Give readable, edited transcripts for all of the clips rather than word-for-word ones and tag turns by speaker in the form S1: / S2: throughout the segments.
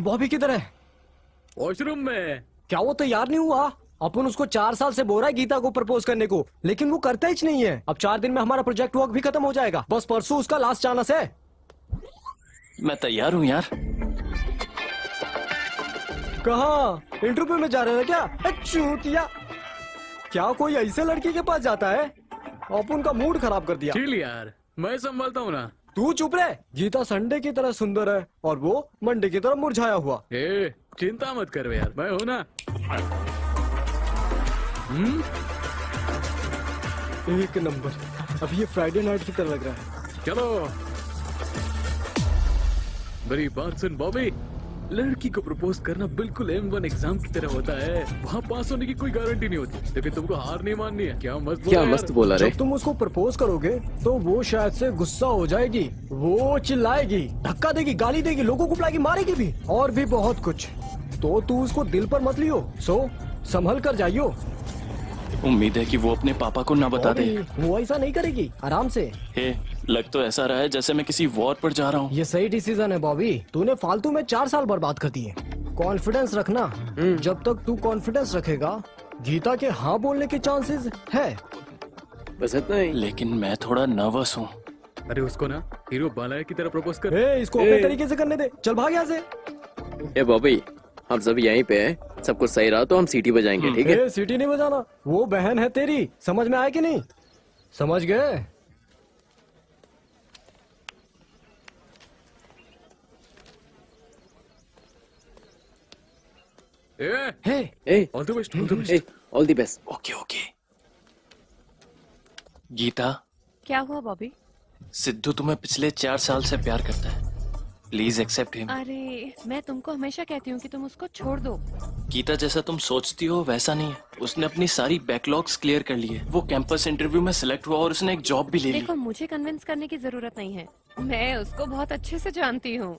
S1: बॉबी किधर है?
S2: वॉशरूम में।
S1: क्या वो तैयार नहीं हुआ? अपन उसको 4 साल से बोल रहा है गीता को प्रपोज करने को, लेकिन वो करता ही नहीं है। अब 4 दिन में हमारा प्रोजेक्ट वर्क भी खत्म हो जाएगा। बस परसों उसका लास्ट चांस है।
S3: मैं तैयार हूँ यार।
S1: कहाँ? इंटरव्यू में जा रहे हैं क्या? चूतिया, क्या कोई ऐसे लड़की के पास जाता है? अपन का मूड खराब कर दिया।
S2: चिल यार, मैं संभालता हूँ ना।
S1: तू चुप रहे। गीता संडे की तरह सुंदर है और वो मंडे की तरह मुरझाया हुआ।
S2: चिंता मत कर यार, मैं हूँ ना।
S1: एक नंबर। अब ये फ्राइडे नाइट की तरह लग रहा है।
S2: चलो, मेरी बात सुन बॉबी। लड़की को प्रपोज करना बिल्कुल M1 एग्जाम की तरह होता है। वहाँ पास होने की कोई गारंटी नहीं होती, लेकिन तुमको हार नहीं माननी है। क्या मस्त
S3: बोला रे।
S1: जब तुम उसको प्रपोज करोगे तो वो शायद से गुस्सा हो जाएगी। वो चिल्लाएगी, धक्का देगी, गाली देगी, लोगों को बुलाएगी, मारेगी भी, और भी बहुत कुछ। तो तू उसको दिल पर मत लियो। संभल कर जाइयो।
S3: उम्मीद है कि वो अपने पापा को ना बता दे।
S1: वो ऐसा नहीं करेगी, आराम से।
S3: लग तो ऐसा रहा है जैसे मैं किसी वॉर पर जा रहा हूँ।
S1: ये सही डिसीजन है बॉबी। तूने फालतू में 4 साल बर्बाद कर दिए। कॉन्फिडेंस रखना। जब तक तू कॉन्फिडेंस रखेगा, गीता के हाँ बोलने के चांसेस है।
S3: बस इतना ही। लेकिन मैं थोड़ा नर्वस हूँ।
S2: अरे उसको ना हीरो बालाया की तरह प्रपोज कर।
S1: इसको अपने तरीके से करने दे। चल भाग यहाँ से।
S4: बॉबी, हम सब यहीं पे हैं। सब कुछ सही रहा तो हम सीटी बजाएंगे, ठीक है?
S1: सीटी नहीं बजाना, वो बहन है तेरी। समझ में आया कि नहीं? समझ गए?
S2: All the best, all the best.
S4: All the best.
S3: Okay. Gita,
S5: क्या हुआ बॉबी?
S3: सिद्धू तुम्हें पिछले 4 साल से प्यार करता है। Please accept him.
S5: अरे मैं तुमको हमेशा कहती हूँ कि तुम उसको छोड़ दो।
S3: गीता, जैसा तुम सोचती हो वैसा नहीं है। उसने अपनी सारी बैकलॉग्स क्लियर कर ली है। वो कैंपस इंटरव्यू में सिलेक्ट हुआ और उसने एक जॉब भी ले ली।
S5: देखो, मुझे कन्विंस करने की जरूरत नहीं है। मैं उसको बहुत अच्छे से जानती हूँ।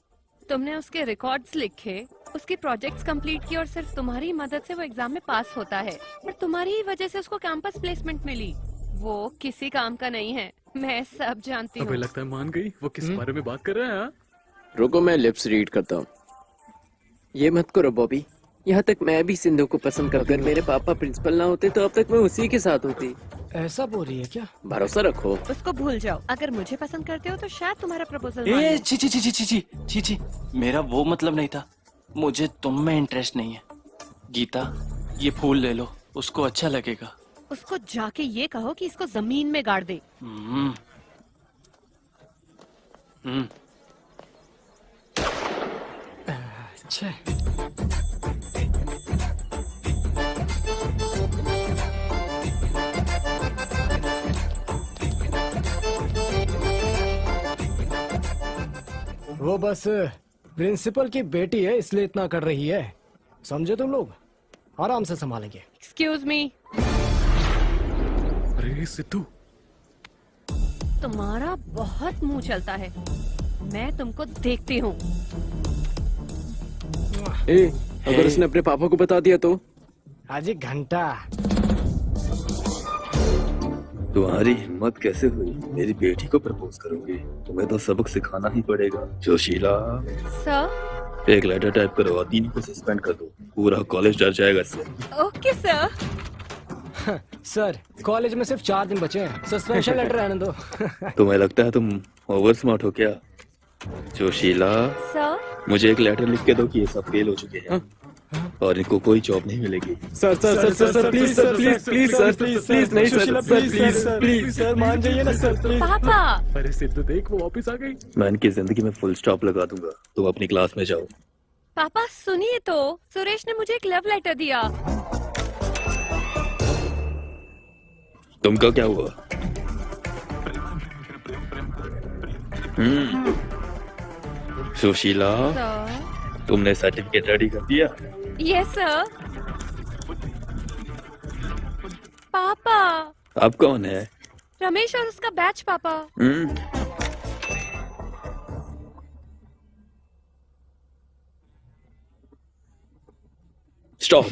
S5: तुमने उसके रिकॉर्ड्स लिखे, उसकी प्रोजेक्ट्स कंप्लीट की, और सिर्फ तुम्हारी मदद से वो एग्जाम में पास होता है। पर तुम्हारी ही वजह से उसको कैंपस प्लेसमेंट मिली। वो किसी काम का नहीं है, मैं सब जानती हूँ।
S2: अबे लगता है मान गई। वो किस बारे में बात कर रहे हैं?
S4: रुको, मैं लिप्स रीड करता हूँ। ये मत करो बॉबी। यहाँ तक मैं भी सिंधु को पसंद करता। अगर मेरे पापा प्रिंसिपल ना होते तो अब तक मैं उसी के साथ होती।
S1: ऐसा बोल रही है क्या?
S4: भरोसा रखो।
S5: उसको भूल जाओ। अगर मुझे पसंद करते हो तो शायद तुम्हारा प्रपोजल।
S3: ची, मेरा वो मतलब नहीं था। मुझे तुम में इंटरेस्ट नहीं है। गीता, ये फूल ले लो, उसको अच्छा लगेगा।
S5: उसको जाके ये कहो कि इसको जमीन में गाड़ दे।
S1: अच्छा। वो बस प्रिंसिपल की बेटी है, इसलिए इतना कर रही है। समझे तुम लोग? आराम से संभालेंगे।
S5: Excuse me.
S2: अरे सिद्धू,
S5: तुम्हारा बहुत मुंह चलता है। मैं तुमको देखती हूँ।
S4: अगर उसने अपने पापा को बता दिया तो?
S1: आज एक घंटा।
S6: तुम्हारी हिम्मत कैसे हुई? मेरी बेटी को प्रपोज करोगे? तुम्हें तो सबक सिखाना ही पड़ेगा। जोशीला,
S5: सर,
S6: एक लेटर टाइप करो और 3 को सस्पेंड कर दो। पूरा कॉलेज डर जाएगा इससे।
S5: Okay sir.
S1: सर, कॉलेज में सिर्फ 4 दिन बचे हैं। सस्पेंशन लेटर रहने दो।
S6: तुम्हें लगता है तुम ओवर स्मार्ट हो क्या? जोशीला,
S5: सर,
S6: मुझे एक लेटर लिख के दो कि ये सब फेल हो चुके हैं। और इनको कोई जॉब नहीं मिलेगी।
S1: सर प्लीज नहीं सर प्लीज सर मान जाइए ना सर प्लीज।
S5: पापा
S2: अरे सिद्धू देख वो वापस आ गई।
S6: मैं इनकी जिंदगी में फुल स्टॉप लगा दूंगा। तुम अपनी क्लास में जाओ।
S5: पापा सुनिए तो, सुरेश ने मुझे एक लव लेटर दिया।
S6: तुमका क्या हुआ? सुशीला,
S5: सर
S6: तुमने सर्टिफिकेट रेडी कर दिया?
S5: Yes sir. पापा
S6: अब कौन है?
S5: रमेश और उसका बैच पापा।
S6: स्टॉप।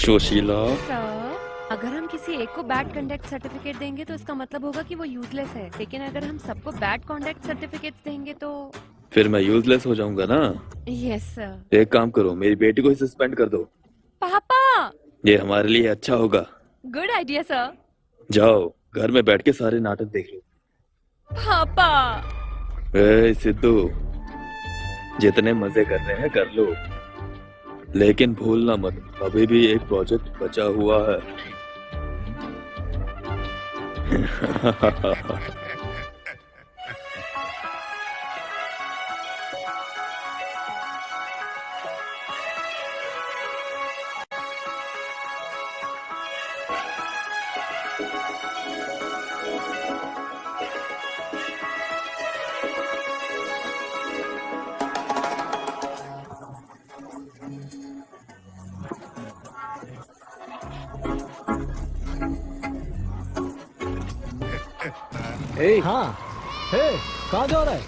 S6: सुशीला,
S5: सर अगर हम किसी एक को बैड कंडक्ट सर्टिफिकेट देंगे तो इसका मतलब होगा कि वो यूजलेस है, लेकिन अगर हम सबको बैड कंडक्ट सर्टिफिकेट देंगे तो।
S6: फिर मैं यूजलेस हो जाऊंगा ना?
S5: Yes sir.
S6: एक काम करो, मेरी बेटी को ही सस्पेंड कर दो।
S5: पापा
S6: ये हमारे लिए अच्छा होगा।
S5: Good idea sir.
S6: जाओ घर में बैठ के सारे नाटक देख लो।
S5: पापा
S6: ए सिद्धू, जितने मजे कर रहे हैं कर लो, लेकिन भूलना मत अभी भी एक प्रोजेक्ट बचा हुआ है।
S1: हाँ हे कहाँ जा रहा है?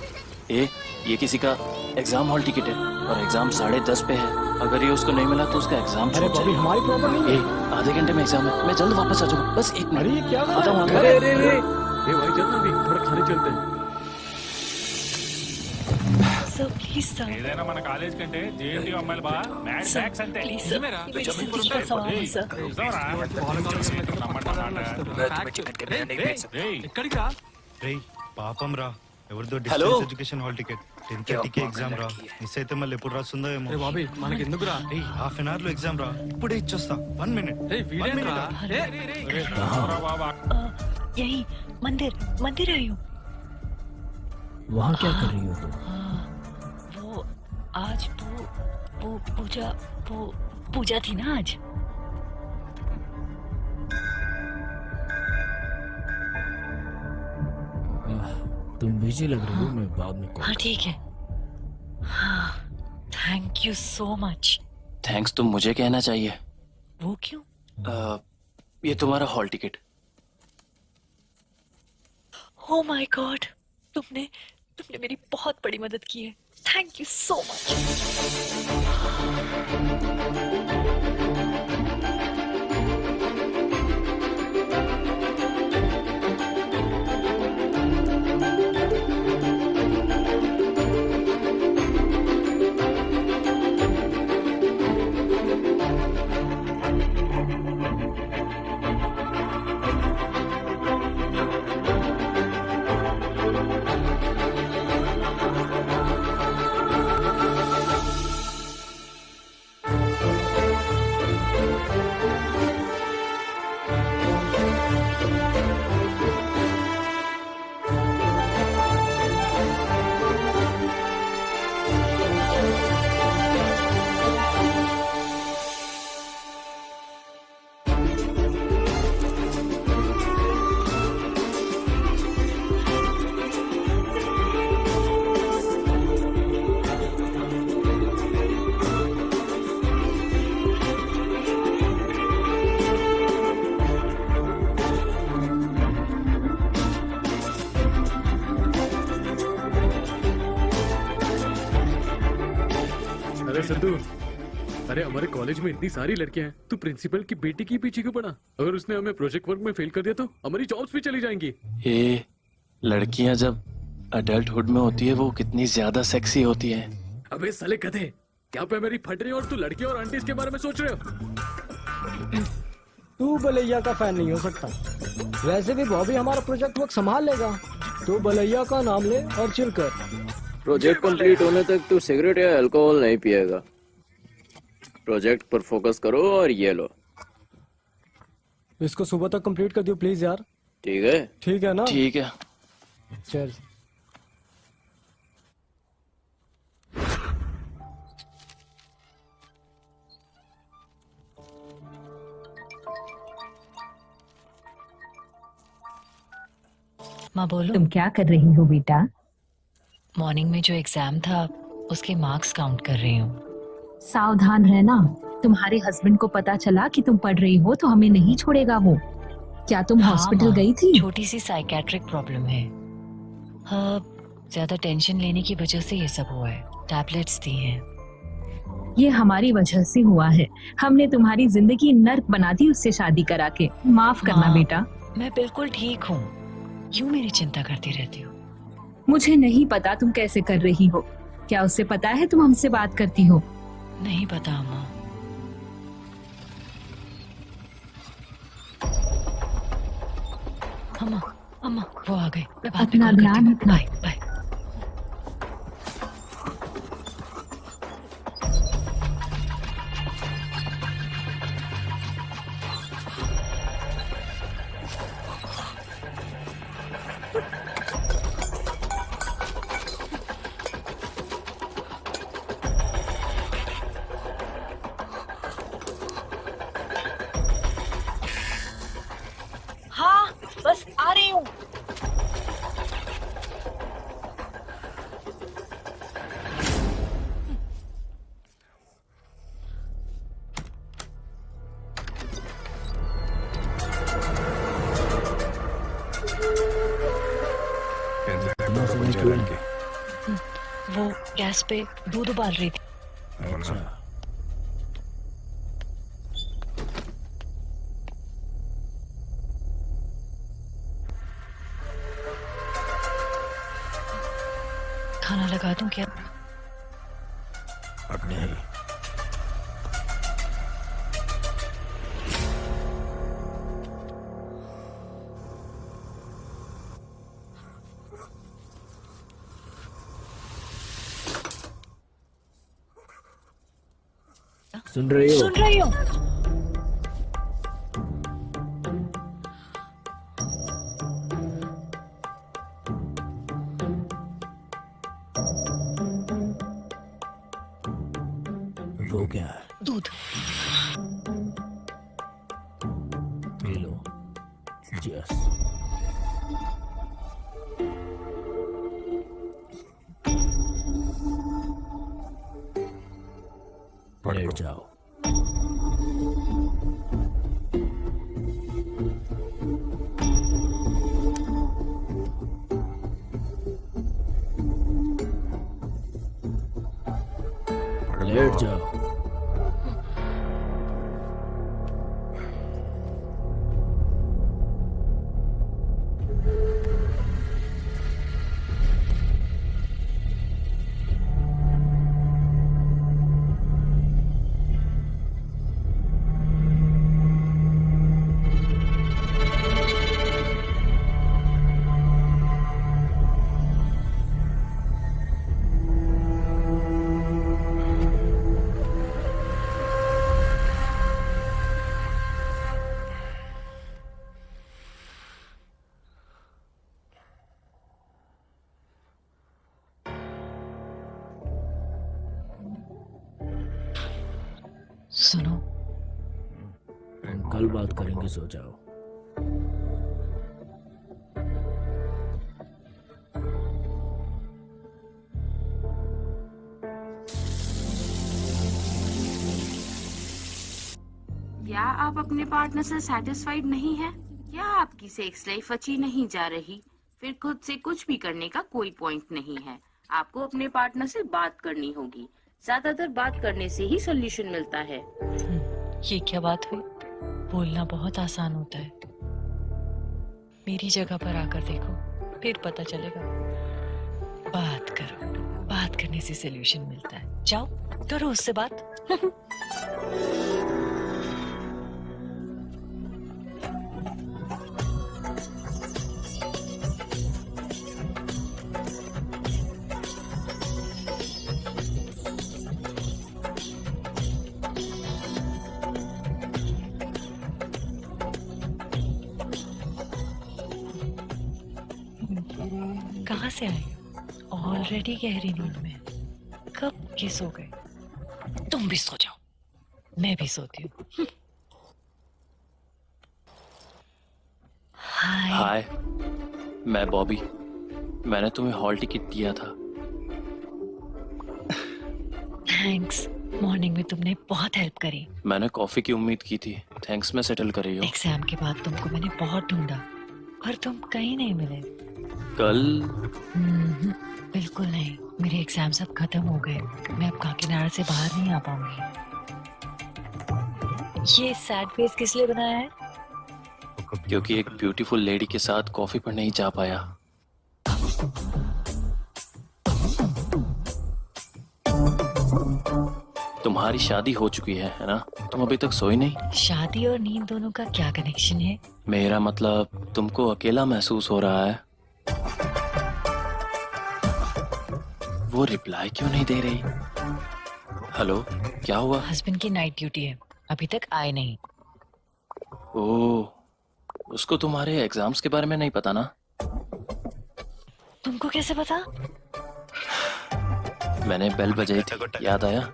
S3: ये किसी का एग्जाम हॉल टिकट है और एग्जाम 10:30 पे है। अगर ये उसको नहीं मिला तो उसका एग्जाम
S1: अरे
S3: छूट
S1: बॉबी
S3: जाएगा।
S1: हमारी प्रॉब्लम नहीं है।
S3: आधे घंटे में एग्जाम है, मैं जल्द वापस आ जाऊंगा। बस एक
S1: अरे
S3: मिनट।
S1: ये क्या कर
S3: आता
S1: रहा
S3: हूँ,
S1: है?
S3: आता हूँ।
S2: ए भाई चलना भी थोड़ा खाने चलते हैं।
S7: సార్ ప్లీజ్ సార్
S8: ఏదైనా మన కాలేజ్ కంటే జేఎన్టీ అమ్మాయిలు బా మ్యాడ్ బ్యాక్స్ అంతే
S7: ప్లీజ్ సార్ మెడిసిన్ తీసుకొస్తావా సార్
S8: ఎక్కడికి రా
S9: రేయ్ పాపం రా ఎవరిదో
S3: hello.
S9: Distance education hall ticket 10:30కి ఎగ్జామ్ రా మిస్ అయితే మళ్ళీ ఎప్పుడు రాస్తుందో ఏమో
S8: బాబీ మనకి ఎందుకురా
S9: రేయ్ హాఫ్ అన్ అవర్ లో ఎగ్జామ్ రా ఇప్పుడే ఇచ్చొస్తా 1 మినిట్
S7: यही मंदिर मंदिर आई हूँ
S1: वहाँ क्या कर रही हो तुम?
S7: वो आज वो पूजा थी ना आज।
S1: तुम बिजी लग रही हो, मैं बाद में
S7: हाँ ठीक है। हाँ thank you so much.
S3: Thanks तुम मुझे कहना चाहिए।
S7: वो क्यों?
S3: ये तुम्हारा hall ticket.
S7: Oh my God, तुमने मेरी बहुत बड़ी मदद की है। Thank you so much.
S2: अरे सिद्धू, अरे हमारे कॉलेज में इतनी सारी लड़कियां हैं, तू प्रिंसिपल की बेटी की पीछे क्यों पड़ा? अगर उसने हमें प्रोजेक्ट वर्क में फेल कर दिया तो हमारी जॉब्स भी चली जाएंगी।
S3: ये लड़कियां जब अडल्टहुड में होती है वो कितनी ज्यादा सेक्सी होती है।
S2: अबे साले गधे, क्या पे मेरी फट रही है और तू लड़की और आंटीज के बारे में सोच रहे हो?
S1: तू बलैया का फैन नहीं हो सकता। वैसे भी बॉबी हमारा प्रोजेक्ट वर्क संभाल लेगा। तू बलैया का नाम ले और चिल कर।
S4: प्रोजेक्ट कंप्लीट होने तक तू सिगरेट या अल्कोहल नहीं पिएगा। प्रोजेक्ट पर फोकस करो और ये लो।
S1: इसको सुबह तक कंप्लीट कर दियो प्लीज यार।
S4: ठीक है?
S1: ठीक है ना?
S3: ठीक है।
S1: चल।
S7: माँ बोलो।
S10: तुम क्या कर रही हो बेटा?
S7: मॉर्निंग में जो एग्जाम था उसके मार्क्स काउंट कर रही हूँ।
S10: सावधान रहना, तुम्हारे हस्बैंड को पता चला कि तुम पढ़ रही हो तो हमें नहीं छोड़ेगा वो। क्या तुम हॉस्पिटल
S7: माँ,
S10: गई थी?
S7: छोटी सी साइकेट्रिक प्रॉब्लम है। हाँ, ज्यादा टेंशन लेने की वजह से ये सब हुआ है। टैबलेट्स दी हैं।
S10: ये हमारी वजह से हुआ है। हमने तुम्हारी जिंदगी नर्क बना दी उससे शादी करा के। माफ करना
S7: माँ,
S10: बेटा।
S7: मैं बिल्कुल ठीक हूँ। क्यों मेरी चिंता करती रहती हो?
S10: मुझे नहीं पता तुम कैसे कर रही हो। क्या उससे पता है तुम हमसे बात करती हो?
S7: नहीं पता अम्मा। अम्मा, अम्मा वो आ गए। मैं बाद में
S10: अपना
S7: कॉल करती
S10: ध्यान
S7: हूँ।
S10: रखना।
S7: Bye bye. हाँ, बस आ रही हूँ। वो गैस पे दूध उबाल रही थी। खाना लगा दूं क्या?
S1: सुन रही हो?
S7: सुन रही हूँ।
S1: वो क्या है?
S7: दूध।
S1: ये लो। यस। लेट जाओ। लेट जाओ।
S7: सुनो,
S1: कल बात करेंगे, सो जाओ।
S11: क्या आप अपने पार्टनर से सेटिस्फाइड नहीं हैं? क्या आपकी सेक्स लाइफ अच्छी नहीं जा रही? फिर खुद से कुछ भी करने का कोई पॉइंट नहीं है। आपको अपने पार्टनर से बात करनी होगी। ज्यादातर बात करने से ही सोल्यूशन मिलता है।
S7: ये क्या बात हुई? बोलना बहुत आसान होता है। मेरी जगह पर आकर देखो, फिर पता चलेगा। बात करो, बात करने से सोल्यूशन मिलता है। जाओ करो उससे बात। कहाँ से आए? ऑलरेडी गहरी नींद में। कब के सो गए? तुम भी सो जाओ, मैं भी सोती हूँ।
S3: हाय, मैं बॉबी। मैंने तुम्हें हॉल टिकट दिया था।
S7: थैंक्स, मॉर्निंग में तुमने बहुत हेल्प करी।
S3: मैंने कॉफी की उम्मीद की थी। थैंक्स में सेटल कर रही हो।
S7: एग्जाम के बाद तुमको मैंने बहुत ढूंढा पर तुम कहीं नहीं मिले।
S3: कल
S7: बिल्कुल नहीं, मेरे एग्जाम सब खत्म हो गए। मैं अब काकीनाडा से बाहर नहीं आ पाऊंगी। ये सैड फेस किस लिए बनाया है?
S3: क्योंकि एक ब्यूटीफुल लेडी के साथ कॉफी पर नहीं जा पाया। तुम्हारी शादी हो चुकी है ना? तुम अभी तक सोई नहीं?
S7: शादी और नींद दोनों का क्या कनेक्शन है?
S3: मेरा मतलब तुमको अकेला महसूस हो रहा है। वो रिप्लाई क्यों नहीं दे रही? हेलो, क्या हुआ?
S7: हस्बैंड की नाइट ड्यूटी है, अभी तक आए नहीं।
S3: ओह, उसको तुम्हारे एग्जाम्स के बारे में नहीं पता ना?
S7: तुमको कैसे पता?
S3: मैंने बेल बजाई थी, याद आया?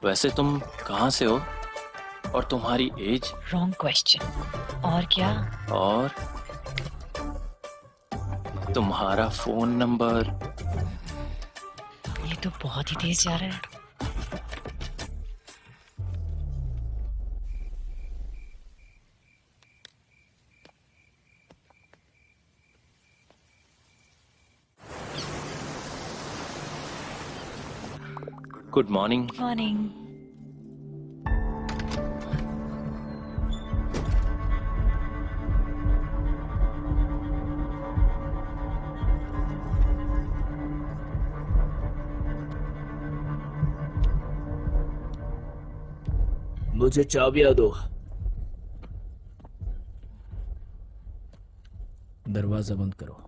S3: वैसे तुम कहाँ से हो और तुम्हारी एज?
S7: Wrong question. और क्या?
S3: और तुम्हारा फोन नंबर?
S7: ये तो बहुत ही तेज जा रहा है।
S3: Good morning.
S7: मॉर्निंग।
S12: मुझे चाबियां दो। दरवाजा बंद करो।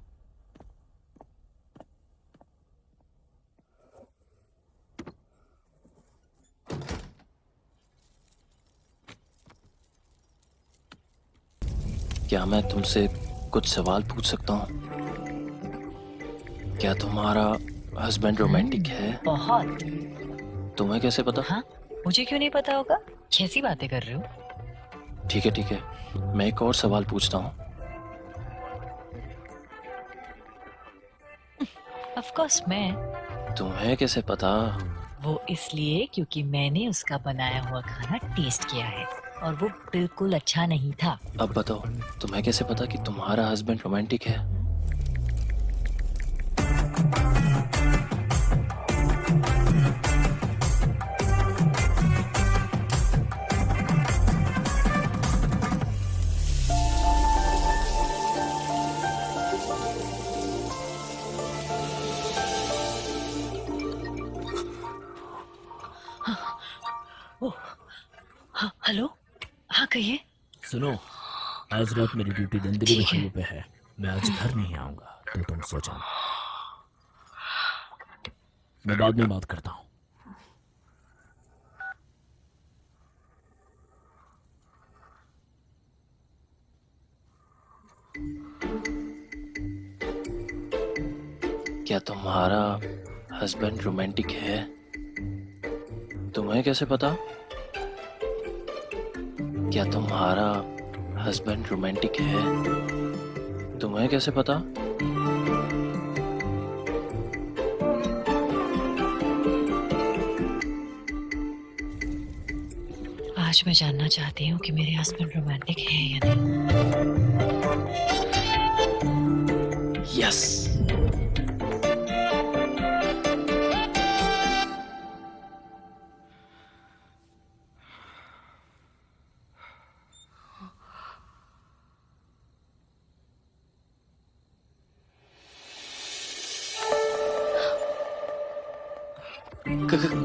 S3: क्या मैं तुमसे कुछ सवाल पूछ सकता हूँ? क्या तुम्हारा हस्बैंड रोमांटिक है?
S7: बहुत।
S3: तुम्हें कैसे पता?
S7: हाँ, मुझे क्यों नहीं पता होगा? कैसी बातें कर रहे हो?
S3: ठीक है ठीक है, मैं एक और सवाल पूछता हूँ।
S7: ऑफ कोर्स मैं।
S3: तुम्हें कैसे पता?
S7: वो इसलिए क्योंकि मैंने उसका बनाया हुआ खाना टेस्ट किया है और वो बिल्कुल अच्छा नहीं था।
S3: अब बताओ, तुम्हें कैसे पता कि तुम्हारा हस्बैंड रोमांटिक है?
S7: हाँ, हेलो। हाँ कहिए।
S12: सुनो, आज रात मेरी ड्यूटी दंदरी मछली पे है। मैं आज घर नहीं आऊंगा, तो तुम सो जाना। मैं बाद में बात करता हूँ।
S3: क्या तुम्हारा हस्बैंड रोमांटिक है? तुम्हें कैसे पता? क्या तुम्हारा हस्बैंड रोमांटिक है? तुम्हें कैसे पता?
S7: आज मैं जानना चाहती हूँ कि मेरे हस्बैंड रोमांटिक है या नहीं।
S3: यस।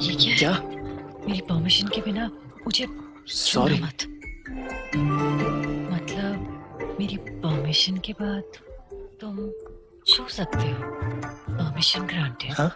S7: ये क्या? मेरी परमिशन के बिना मुझे
S3: सॉरी
S7: मत। मतलब मेरी परमिशन के बाद तुम छू सकते हो। Permission granted.
S3: हाँ?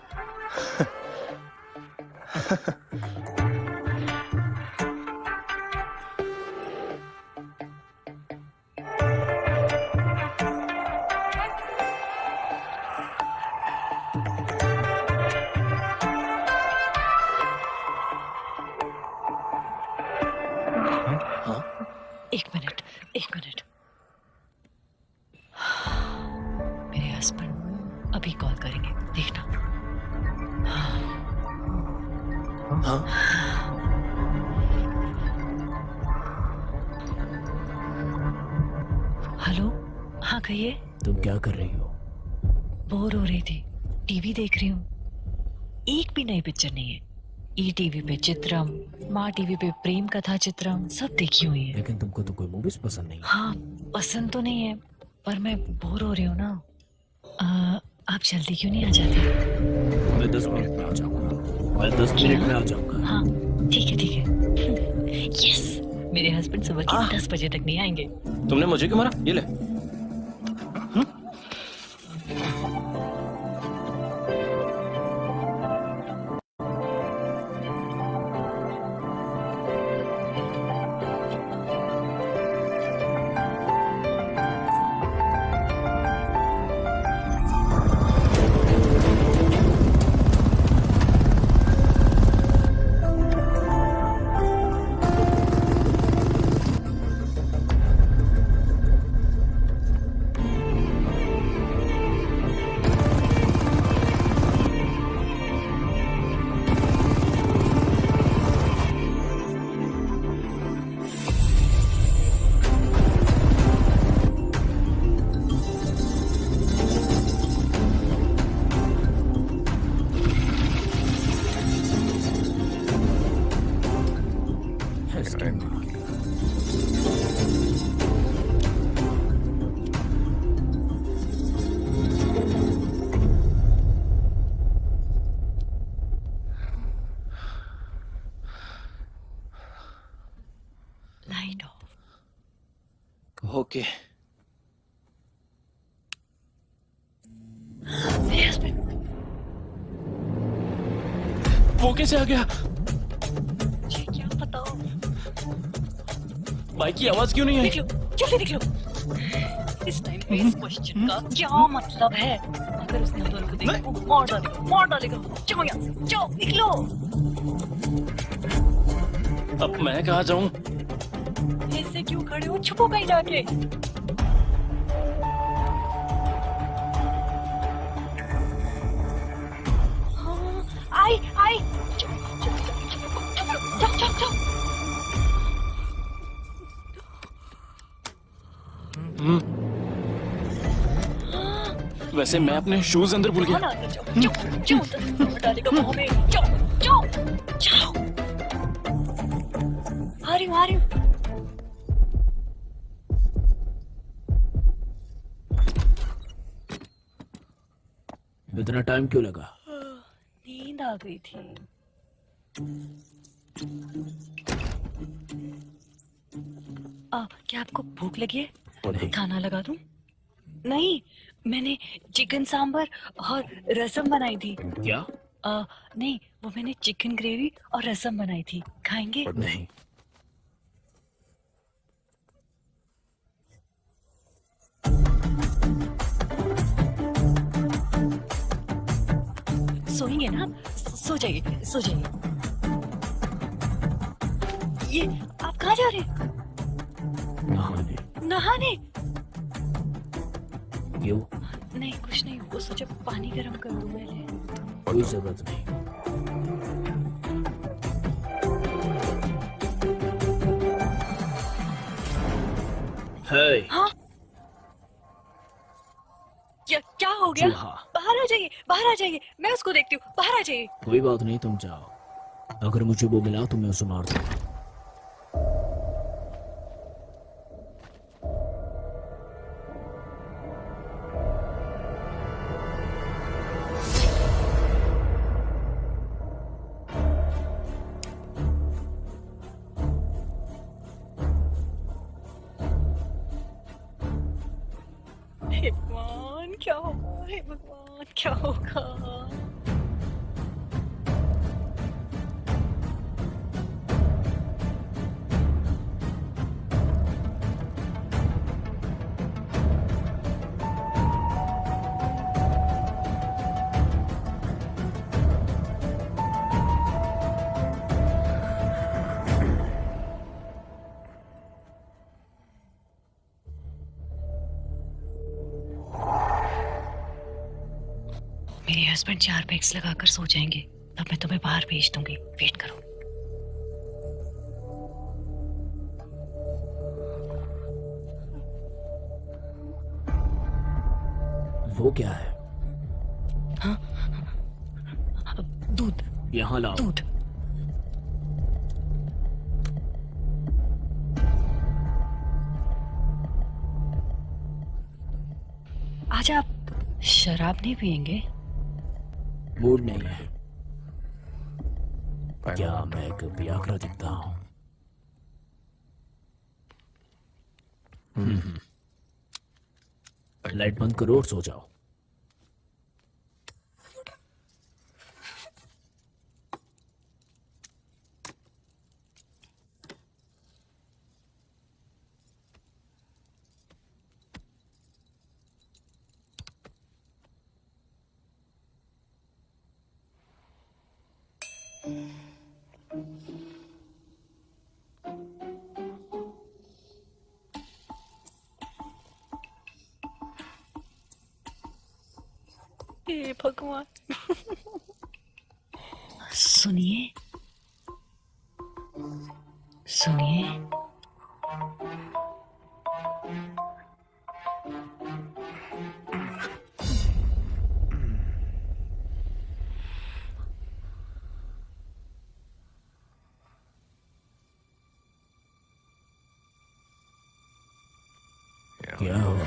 S7: अभी कॉल करेंगे, देखना।
S3: हाँ
S7: हेलो, हाँ कहिए।
S12: तुम क्या कर रही हो?
S7: बोर हो रही थी, टीवी देख रही हूँ। एक भी नई पिक्चर नहीं है। ई टीवी पे चित्रम, माँ टीवी पे प्रेम कथा चित्रम, सब देखी हुई है।
S12: लेकिन तुमको तो कोई मूवीज पसंद नहीं।
S7: हाँ पसंद तो नहीं है, पर मैं बोर हो रही हूँ ना। आप जल्दी क्यों नहीं आ जाते?
S12: मैं 10 मिनट में आ जाऊंगा। मैं 10 मिनट में आ जाऊंगा।
S7: हाँ ठीक है ठीक है। यस, मेरे हस्बैंड सुबह के 10 बजे तक नहीं आएंगे।
S3: तुमने मुझे क्यों मारा? ये ले।
S7: Light of.
S3: ओके।
S7: मेरे हस्बैंड।
S3: वो कैसे आ गया?
S7: मुझे क्या पता।
S3: बाइक की आवाज क्यों नहीं आई?
S7: देख लो, जल्दी देख लो। इस टाइम पे इस क्वेश्चन का क्या मतलब है? अगर उसने हम दोनों को देखा वो मार डालेगा, मार डालेगा। जाओ यहाँ से, जाओ निकलो।
S3: अब मैं कहाँ जाऊँ?
S7: ऐसे क्यों खड़े हो? छुपो कहीं जाके। हाँ, आई आई। जाओ जाओ जाओ।
S3: वैसे मैं अपने शूज अंदर भूल गया।
S7: जाओ जाओ जाओ, डालेगा मुंह में। जाओ जाओ जाओ। आ रही हूँ आ रही हूँ।
S12: इतना टाइम क्यों लगा?
S7: नींद आ गई थी। क्या आपको भूख लगी है?
S12: नहीं।
S7: खाना लगा दूं? नहीं, मैंने चिकन सांबर और रसम बनाई थी।
S12: क्या?
S7: नहीं, वो मैंने चिकन ग्रेवी और रसम बनाई थी। खाएंगे?
S12: नहीं।
S7: सोएंगे ना? सो जाइए सो जाइए। ये आप कहाँ जा रहे हैं?
S12: नहाने।
S7: नहाने?
S12: क्यों?
S7: नहीं कुछ नहीं, वो सोचा पानी गर्म कर दूं मैंने।
S12: कोई जरूरत नहीं। हे।
S7: हाँ? क्या हो गया? बाहर आ जाइए, बाहर आ जाइए। मैं उसको देखती हूँ, बाहर आ जाइए।
S12: कोई बात नहीं, तुम जाओ। अगर मुझे वो मिला तो मैं उसे मार दूंगा।
S7: हे भगवान क्या होगा? हे भगवान क्या होगा? मेरे हस्बैंड 4 बैग्स लगाकर सो जाएंगे, तब मैं तुम्हें बाहर भेज दूंगी। वेट करो।
S12: वो क्या है?
S7: हाँ? दूध।
S12: यहाँ लाओ।
S7: दूध। आज आप शराब नहीं पियेंगे?
S12: मूड नहीं है। क्या मैं एक व्याघ्र दिखता हूँ? लाइट बंद करो और सो जाओ।
S7: हे भगवान। सुनिए, सुनिए।
S12: क्या हुआ?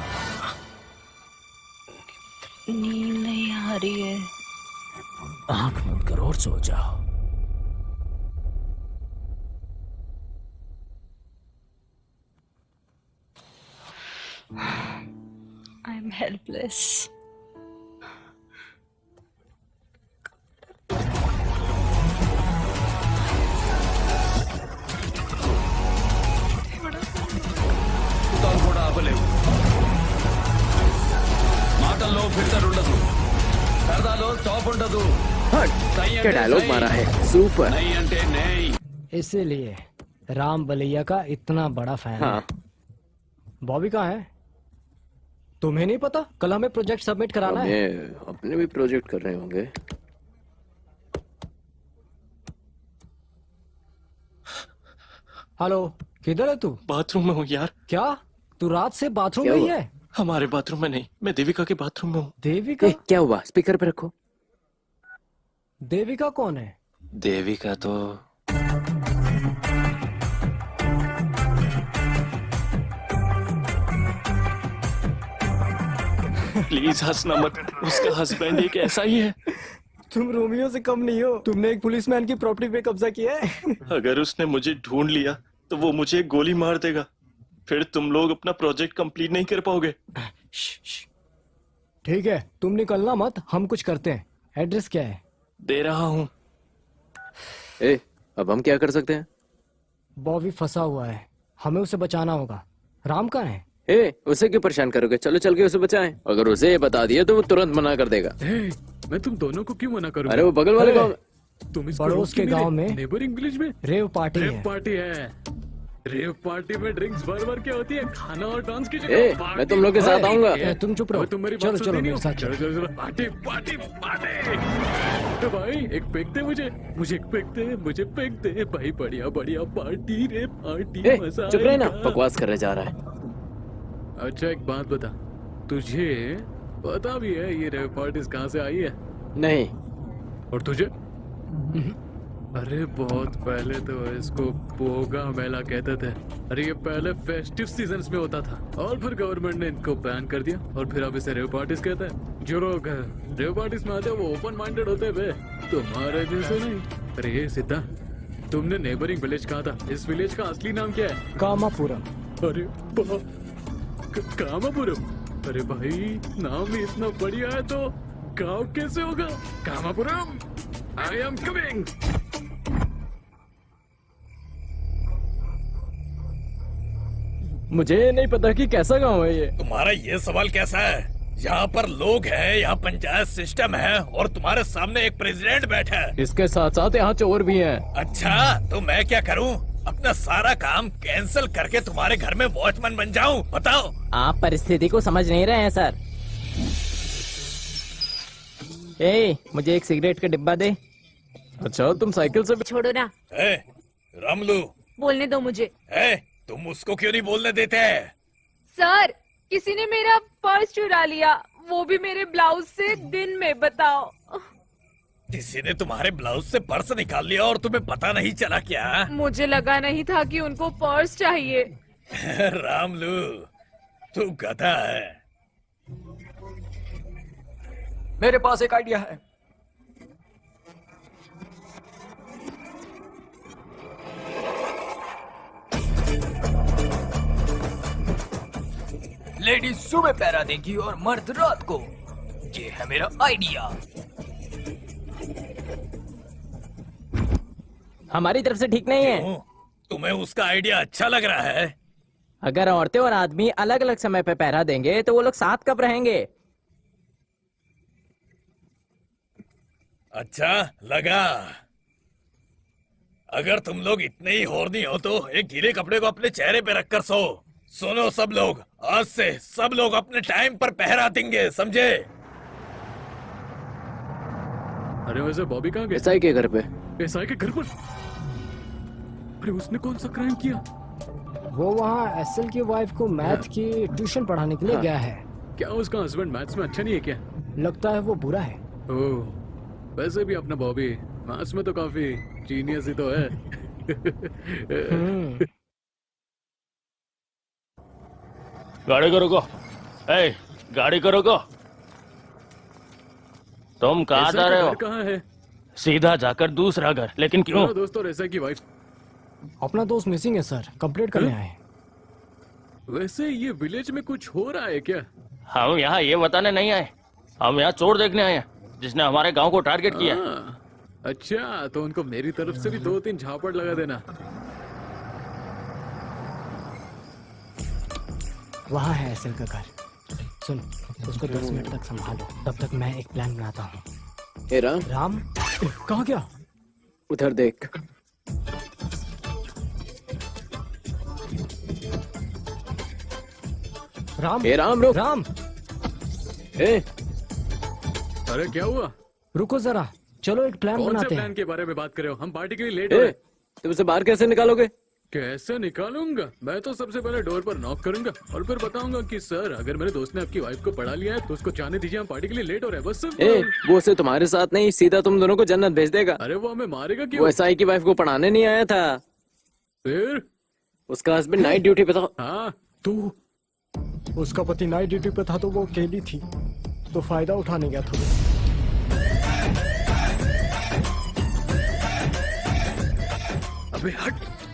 S7: नींद नहीं आ रही है।
S12: आंख बंद करो और सो जाओ।
S7: I am helpless.
S13: కూడా ఆపలేవు. మాటల్లో ఫిల్టర్ ఉండదు, సరదాలో స్టాప్ ఉండదు.
S4: क्या डायलॉग मारा है, सुपर।
S13: नहीं అంటే नहीं।
S1: इसीलिए राम बलैया का इतना बड़ा फैन
S4: हाँ।
S1: है। बॉबी कहाँ है? तुम्हें नहीं पता? कल हमें प्रोजेक्ट सबमिट कराना है।
S4: अपने भी प्रोजेक्ट कर रहे होंगे।
S1: हेलो, किधर है तू?
S3: बाथरूम में हूँ यार।
S1: क्या तू रात से बाथरूम
S4: क्या
S1: में ही
S4: हुआ?
S1: है?
S3: हमारे बाथरूम में नहीं, मैं देविका के बाथरूम में हूँ।
S1: देविका?
S4: क्या हुआ? स्पीकर पे रखो।
S1: देविका कौन है?
S3: देविका तो प्लीज हंसना मत, उसका हस्बैंड एक ऐसा ही है।
S1: तुम रोमियो से कम नहीं हो। तुमने एक पुलिसमैन की प्रॉपर्टी पे कब्जा किया है।
S3: अगर उसने मुझे ढूंढ लिया तो वो मुझे एक गोली मार देगा, फिर तुम लोग अपना प्रोजेक्ट कंप्लीट नहीं कर पाओगे।
S1: ठीक है, तुम निकलना मत, हम कुछ करते हैं। एड्रेस क्या है?
S3: दे रहा हूँ।
S4: अब हम क्या कर सकते हैं?
S1: बॉबी फंसा हुआ है, हमें उसे बचाना होगा। राम कहाँ है?
S4: उसे क्यों परेशान करोगे? चलो चल के उसे बचाएं। अगर उसे ये बता दिया तो वो तुरंत मना कर देगा।
S2: मैं तुम दोनों को क्यों मना करूंगा?
S4: अरे वो बगल वाले गाँव में।
S2: तुम इसको
S1: पड़ोस के गांव में
S2: नेबरिंग विलेज में
S1: रेव पार्टी
S2: रेव
S1: है।
S2: पार्टी है। रेव पार्टी में ड्रिंक्स भर क्या होती है, खाना और डांस की
S4: मैं तुम लोग के साथ आऊंगा।
S1: तुम चुप रहो।
S2: तुम मेरी
S1: चलो
S2: बात
S1: चलो
S2: सुनती नहीं
S1: मेरे
S2: हो?
S1: साथ
S2: चलो
S1: चलो।
S2: चलो चलो, पार्टी पार्टी पार्टी। तो भाई एक पेक दे मुझे एक पेक दे, मुझे पेक दे भाई। बढ़िया बढ़िया पार्टी रे पार्टी, मजा
S4: चुप रहे ना,
S2: आएगा।
S4: बकवास करने जा रहा है।
S2: अच्छा एक बात बता, तुझे पता भी है ये रेव पार्टीज कहाँ से आई है?
S4: नहीं।
S2: और तुझे? अरे बहुत पहले तो इसको पोगा मेला कहते थे। अरे ये पहले फेस्टिव सीजन्स में होता था और फिर गवर्नमेंट ने इनको बैन कर दिया और फिर अब इसे रेव पार्टीज कहते हैं। जो लोग रेव पार्टीज में आते हैं वो ओपन माइंडेड होते हैं बे, तुम्हारे जैसे नहीं। अरे ये सीता, तुमने नेबरिंग विलेज कहा था, इस विलेज का असली नाम क्या है?
S1: कामापुरम।
S2: अरे कामापुरम? अरे भाई नाम ही इतना बढ़िया है तो गांव कैसे होगा? कामापुरम, आई एम कमिंग।
S4: मुझे नहीं पता कि कैसा गांव है ये।
S8: तुम्हारा ये सवाल कैसा है? यहाँ पर लोग हैं, यहाँ पंचायत सिस्टम है और तुम्हारे सामने एक प्रेसिडेंट बैठा है।
S4: इसके साथ साथ यहाँ चोर भी हैं।
S8: अच्छा तो मैं क्या करूँ? अपना सारा काम कैंसिल करके तुम्हारे घर में वॉचमैन बन जाऊँ? बताओ।
S4: आप परिस्थिति को समझ नहीं रहे हैं सर। ए, मुझे एक सिगरेट का डिब्बा दे। अच्छा, तुम साइकिल से
S14: छोड़ो ना,
S8: ए, रामलू,
S14: बोलने दो मुझे।
S8: तुम उसको क्यों नहीं बोलने देते?
S14: सर, किसी ने मेरा पर्स चुरा लिया, वो भी मेरे ब्लाउज से दिन में, बताओ।
S8: किसी ने तुम्हारे ब्लाउज से पर्स निकाल लिया और तुम्हें पता नहीं चला क्या?
S14: मुझे लगा नहीं था कि उनको पर्स चाहिए।
S8: रामलू, तू गधा है।
S1: मेरे पास एक आइडिया है।
S12: लेडीज सुबह पहरा देगी और मर्द रात को। ये है मेरा आइडिया।
S4: हमारी तरफ से ठीक नहीं है।
S8: क्यों? तुम्हें उसका आइडिया अच्छा लग रहा है?
S4: अगर औरतें और आदमी अलग अलग समय पे पहरा देंगे तो वो लोग साथ कब रहेंगे?
S8: अच्छा लगा। अगर तुम लोग इतने ही हॉर्नी हो तो एक गीले कपड़े को अपने चेहरे पे रखकर सो। सुनो सब लोग, आज से सब लोग अपने टाइम पर पहरा देंगे, समझे?
S2: अरे वैसे बॉबी कहाँ गया?
S4: एसआई के घर पे।
S2: एसआई के घर पर? अरे उसने कौन सा क्राइम किया?
S1: वो वहाँ एसएल की वाइफ को मैथ की ट्यूशन पढ़ाने के लिए गया है।
S2: क्या उसका हस्बैंड मैथ्स में अच्छा नहीं है क्या?
S1: लगता है वो बुरा है।
S2: ओह, वैसे भी अपना बॉबी मैथ्स में तो काफी जीनियस ही तो है।
S13: गाड़ी को रोको। ए, गाड़ी को रोको। तुम कहाँ जा रहे हो?
S2: कहाँ है?
S13: सीधा जाकर दूसरा घर। लेकिन क्यों?
S2: दोस्त और एसआई की वाइफ।
S1: अपना दोस्त मिसिंग है सर, कंप्लीट करने आए।
S2: वैसे ये विलेज में कुछ हो रहा है क्या?
S13: हम यहाँ ये बताने नहीं आए, हम यहाँ चोर देखने आए हैं जिसने हमारे गांव को टारगेट किया।
S2: अच्छा, तो उनको मेरी तरफ से भी 2-3 झापड़ लगा देना।
S1: वहाँ है एसएल का घर। सुन, उसको 10 मिनट तक संभालो, तब तक मैं एक प्लान बनाता हूँ।
S4: ए राम,
S1: राम कहाँ गया?
S4: उधर देख।
S1: राम,
S4: ए राम रुक।
S1: राम,
S4: ए,
S2: अरे क्या हुआ?
S1: रुको जरा, चलो एक प्लान
S2: कौन से
S1: बनाते
S2: प्लान
S1: हैं।
S2: के बारे में बात कर रहे हो? हम पार्टी के लिए लेट हो रहे हैं।
S4: तुम उसे बाहर कैसे निकालोगे?
S2: कैसे निकालूंगा? मैं तो सबसे पहले डोर पर नॉक करूंगा और फिर बताऊंगा कि सर, अगर मेरे दोस्त ने आपकी वाइफ को पढ़ा लिया है तो उसको जाने दीजिए, हम पार्टी के लिए लेट हो रहे हैं। बस
S4: ए, वो उसे तुम्हारे साथ नहीं, सीधा तुम दोनों को जन्नत भेज देगा।
S2: अरे वो हमें मारेगा क्यों?
S4: वो एसआई की वाइफ को पढ़ाने नहीं आया था।
S2: फिर
S4: उसका हस्बैंड नाइट ड्यूटी पे था।
S2: हाँ,
S1: तो उसका पति नाइट ड्यूटी पे था तो वो अकेली थी, तो फायदा उठाने गया था वो।
S2: अबे हट,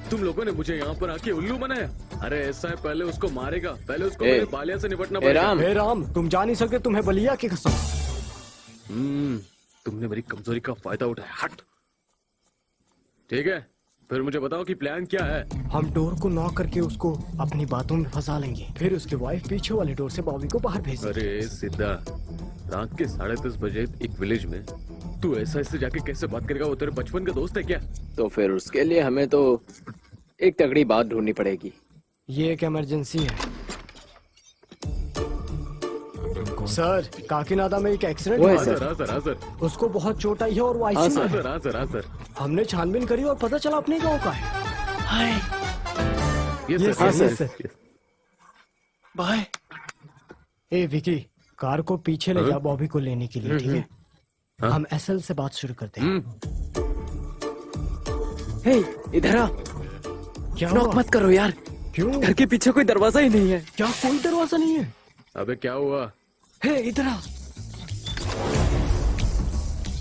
S2: तुम लोगों ने मुझे यहाँ पर आके उल्लू बनाया। अरे ऐसा है, पहले उसको मारेगा, पहले उसको
S4: ए,
S2: मेरे बालिया से निपटना
S4: ए
S2: पड़ेगा।
S4: राम,
S1: हे राम, तुम जा नहीं सकते, तुम्हें बलिया की कसम।
S2: तुमने मेरी कमजोरी का फायदा उठाया। हट। ठीक है, फिर मुझे बताओ कि प्लान क्या है?
S1: हम डोर को नॉक करके उसको अपनी बातों में फंसा लेंगे, फिर उसकी वाइफ पीछे वाले डोर से बॉबी को बाहर भेज देगी।
S2: अरे सिद्धा, रात के 10:30 बजे एक विलेज में तू ऐसा इससे जाके कैसे बात करेगा? वो तेरे बचपन का दोस्त है क्या?
S4: तो फिर उसके लिए हमें तो एक तगड़ी बात ढूंढनी पड़ेगी।
S1: ये एक इमरजेंसी है सर। काकीनाडा में एक एक्सीडेंट
S4: वो है
S1: हुआ
S4: सर।
S2: हाँ सर।
S1: उसको बहुत चोट आई है और वो
S4: हाँ
S1: आईसीयू में
S4: सर।
S1: है।
S2: हाँ सर।
S1: हमने छानबीन करी और पता चला अपने गांव का है।
S2: ये
S1: हाँ
S2: सर।
S1: सर।
S3: बाय।
S1: ए विकी, कार को पीछे ले जा बॉबी को लेने के लिए, ठीक है?
S2: हाँ।
S1: हम एसएल से बात शुरू करते हैं।
S4: हे, इधर आ।
S1: क्या
S4: नॉक
S1: हुआ?
S4: मत करो यार।
S1: क्यों?
S4: घर के पीछे कोई दरवाजा ही नहीं है।
S1: क्या कोई दरवाजा नहीं है?
S2: अबे क्या हुआ?
S1: हे इधर आ।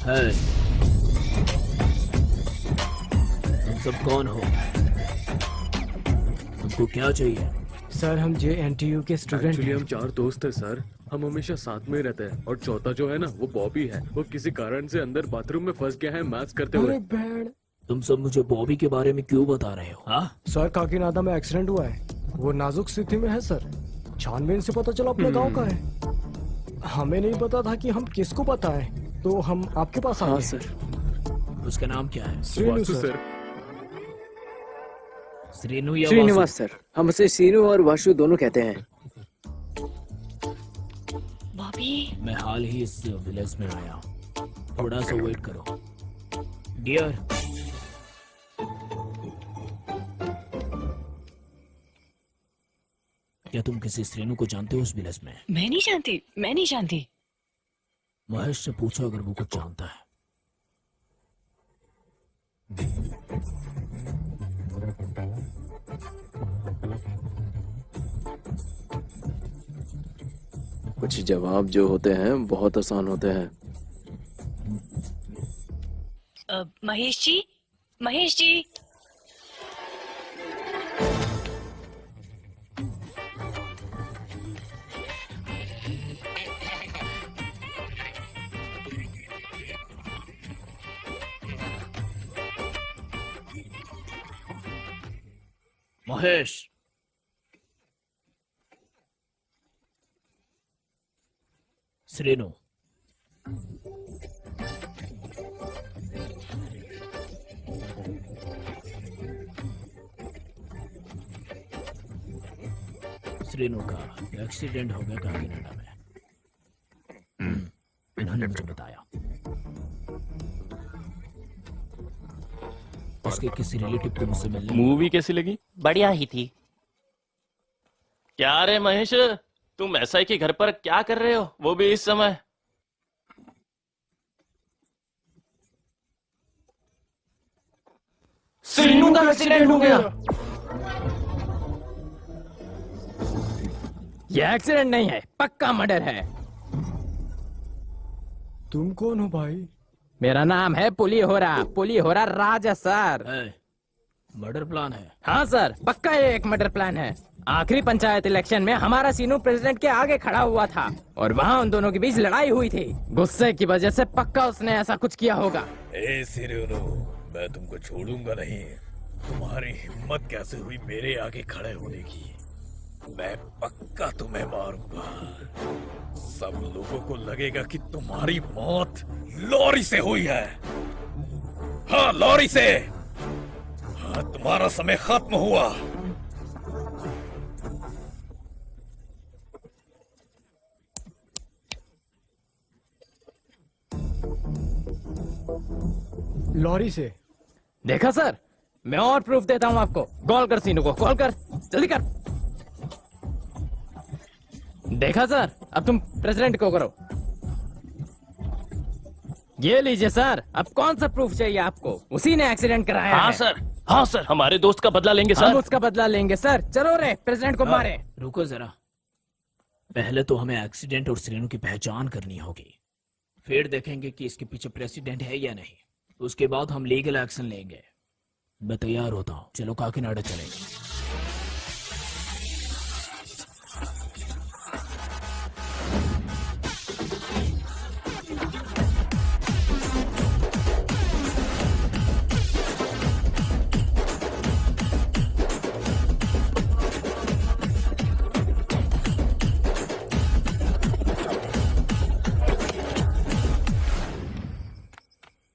S12: है, तुम सब कौन हो? तुमको क्या चाहिए?
S1: सर, हम JNTU के स्टूडेंट
S2: एक्चुअली
S1: हैं।
S2: हम 4 दोस्त हैं सर। हम हमेशा साथ में ही रहते हैं और चौथा जो है ना, वो बॉबी है। वो किसी कारण से अंदर बाथरूम में फंस गया है मैथ्स करते हुए।
S1: अरे बैंड।
S12: तुम सब मुझे बॉबी के बारे में क्यों बता रहे हो? हाँ,
S1: सर, काकीनाडा में एक्सीडेंट हुआ है, वो नाजुक स्थिति में है सर। छानबीन से पता चला अपने गांव का है। हमें नहीं पता था कि हम किसको बताएं, तो हम आपके पास आ
S4: हाँ
S1: गए।
S4: सर।
S12: उसका नाम क्या है?
S1: श्रीनु
S2: वासु
S1: सर।
S12: श्रीनु या
S4: श्रीनिवास
S12: वासु?
S4: सर। हम उसे सीनू और वाशु दोनों कहते हैं।
S7: बॉबी,
S12: मैं हाल ही इस विलेज में आया हूँ। थोड़ा सा वेट करो डियर। क्या तुम किसी श्रेणु को जानते हो उस विलेज में?
S7: मैं नहीं जानती, मैं नहीं जानती।
S12: महेश से पूछो अगर वो कुछ जानता है।
S4: कुछ जवाब जो होते हैं बहुत आसान होते हैं।
S7: महेश जी, महेश जी।
S12: महेश, श्रेणु, श्रेणु का एक्सीडेंट हो गया काकीनाडा में। इन्होंने मुझे बताया। उसके किसी रिलेटिव को मुझसे मिलने।
S13: मूवी कैसी लगी? बढ़िया ही थी। क्या रे महेश, तुम एसआई के घर पर क्या कर रहे हो, वो भी इस समय?
S3: श्रीनु का एक्सीडेंट हो गया।
S1: ये एक्सीडेंट नहीं है, पक्का मर्डर है। तुम कौन हो भाई?
S15: मेरा नाम है पुलिहोरा राजा सर।
S12: मर्डर प्लान है?
S15: हाँ सर, पक्का ये एक मर्डर प्लान है। आखिरी पंचायत इलेक्शन में हमारा सीनू प्रेसिडेंट के आगे खड़ा हुआ था और वहाँ उन दोनों के बीच लड़ाई हुई थी। गुस्से की वजह से पक्का उसने ऐसा कुछ किया होगा।
S8: ए सीनू, मैं तुमको छोड़ूंगा नहीं। तुम्हारी हिम्मत कैसे हुई मेरे आगे खड़े होने की? मैं पक्का तुम्हें मारूंगा। सब लोगों को लगेगा कि तुम्हारी मौत लॉरी से हुई है। हाँ, लॉरी से। हाँ, तुम्हारा समय खत्म हुआ।
S1: लॉरी से?
S15: देखा सर, मैं और प्रूफ देता हूँ आपको। कॉल कर सीनू को, कॉल कर, जल्दी कर। देखा सर, अब तुम प्रेसिडेंट को करो। ये लीजिए सर, अब कौन सा प्रूफ चाहिए आपको? उसी ने एक्सीडेंट कराया
S13: हाँ
S15: है।
S13: सर, हाँ सर, हमारे दोस्त का बदला लेंगे सर।
S15: हम उसका बदला लेंगे सर। चलो रे, प्रेसिडेंट को मारे।
S12: रुको जरा, पहले तो हमें एक्सीडेंट और श्रेणु की पहचान करनी होगी, फिर देखेंगे कि इसके पीछे प्रेसिडेंट है या नहीं। उसके बाद हम लीगल एक्शन लेंगे। मैं तैयार होता हूँ, चलो काकीनाडा चलेंगे।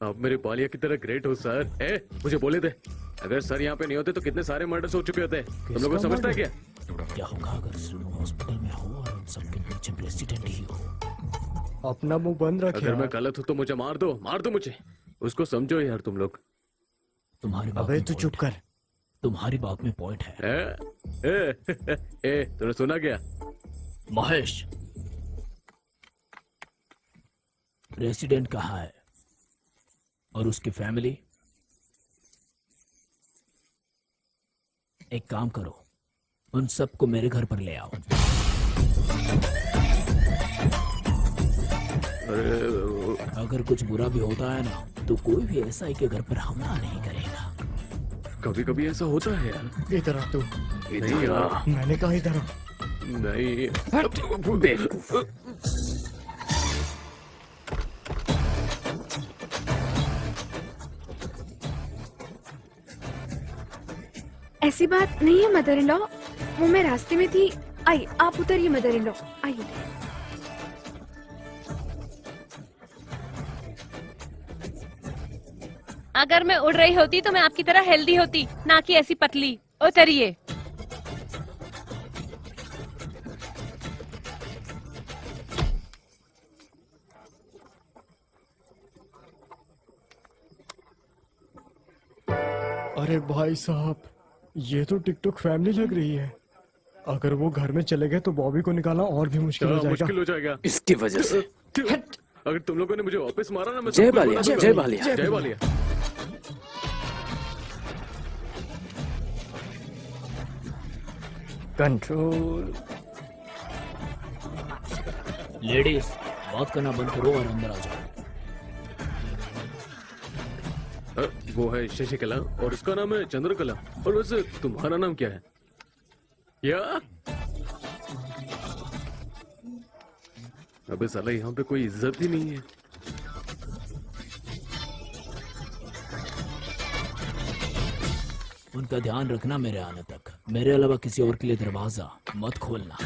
S2: आप मेरे बालिया की तरह ग्रेट हो सर। मुझे बोले थे, अगर सर यहाँ पे नहीं होते तो कितने सारे मर्डर्स हो चुके होते। तुम लोगों को समझता है क्या?
S12: क्या होगा अगर श्रेणु हॉस्पिटल में हो और उन सबके पीछे प्रेसिडेंट ही हो?
S1: अपना मुंह बंद रखे।
S2: अगर मैं गलत हूँ तो मुझे मार दो मुझे। उसको समझो यार तुम लोग।
S12: तुम्हारी बात
S1: अबे
S12: में
S1: तू
S12: point
S1: चुप
S12: है।
S1: कर।
S12: तुम्हारी बात में पॉइंट है।
S2: तूने सुना क्या?
S12: महेश, प्रेसिडेंट कहाँ है और उसकी फैमिली? एक काम करो, उन सबको मेरे घर पर ले आओ। अगर कुछ बुरा भी होता है ना, तो कोई भी एसआई के घर पर हमला नहीं करेगा।
S2: कभी कभी ऐसा होता है यार।
S1: इधर आ तू।
S2: नहीं यार,
S1: मैंने कहा इधर आ।
S2: नहीं।
S14: ऐसी बात नहीं है मदर इन लॉ, वो मैं रास्ते में थी। आइए आप उतरिए मदर इन लॉ, आइए।
S5: अगर मैं उड़ रही होती तो मैं आपकी तरह हेल्दी होती, ना कि ऐसी पतली। उतरिए।
S1: अरे भाई साहब, ये तो टिकटॉक फैमिली लग रही है। अगर वो घर में चले गए तो बॉबी को निकालना और भी मुश्किल हो जाएगा।
S2: मुश्किल हो जाएगा
S4: इसकी वजह से।
S2: अगर तुम लोगों ने मुझे वापस मारा ना, मैं
S4: जय
S2: सब कुछ
S4: बालिया,
S2: बता दूंगा।
S4: जय बालिया।
S2: जय बालिया।
S1: कंट्रोल।
S12: लेडीज, बात करना बंद करो और अंदर आ जाओ।
S2: वो है शशिकला और उसका नाम है चंद्रकला। और वैसे तुम्हारा नाम क्या है? या अबे साला, यहाँ पे कोई इज्जत ही नहीं है।
S12: उनका ध्यान रखना मेरे आने तक। मेरे अलावा किसी और के लिए दरवाजा मत खोलना।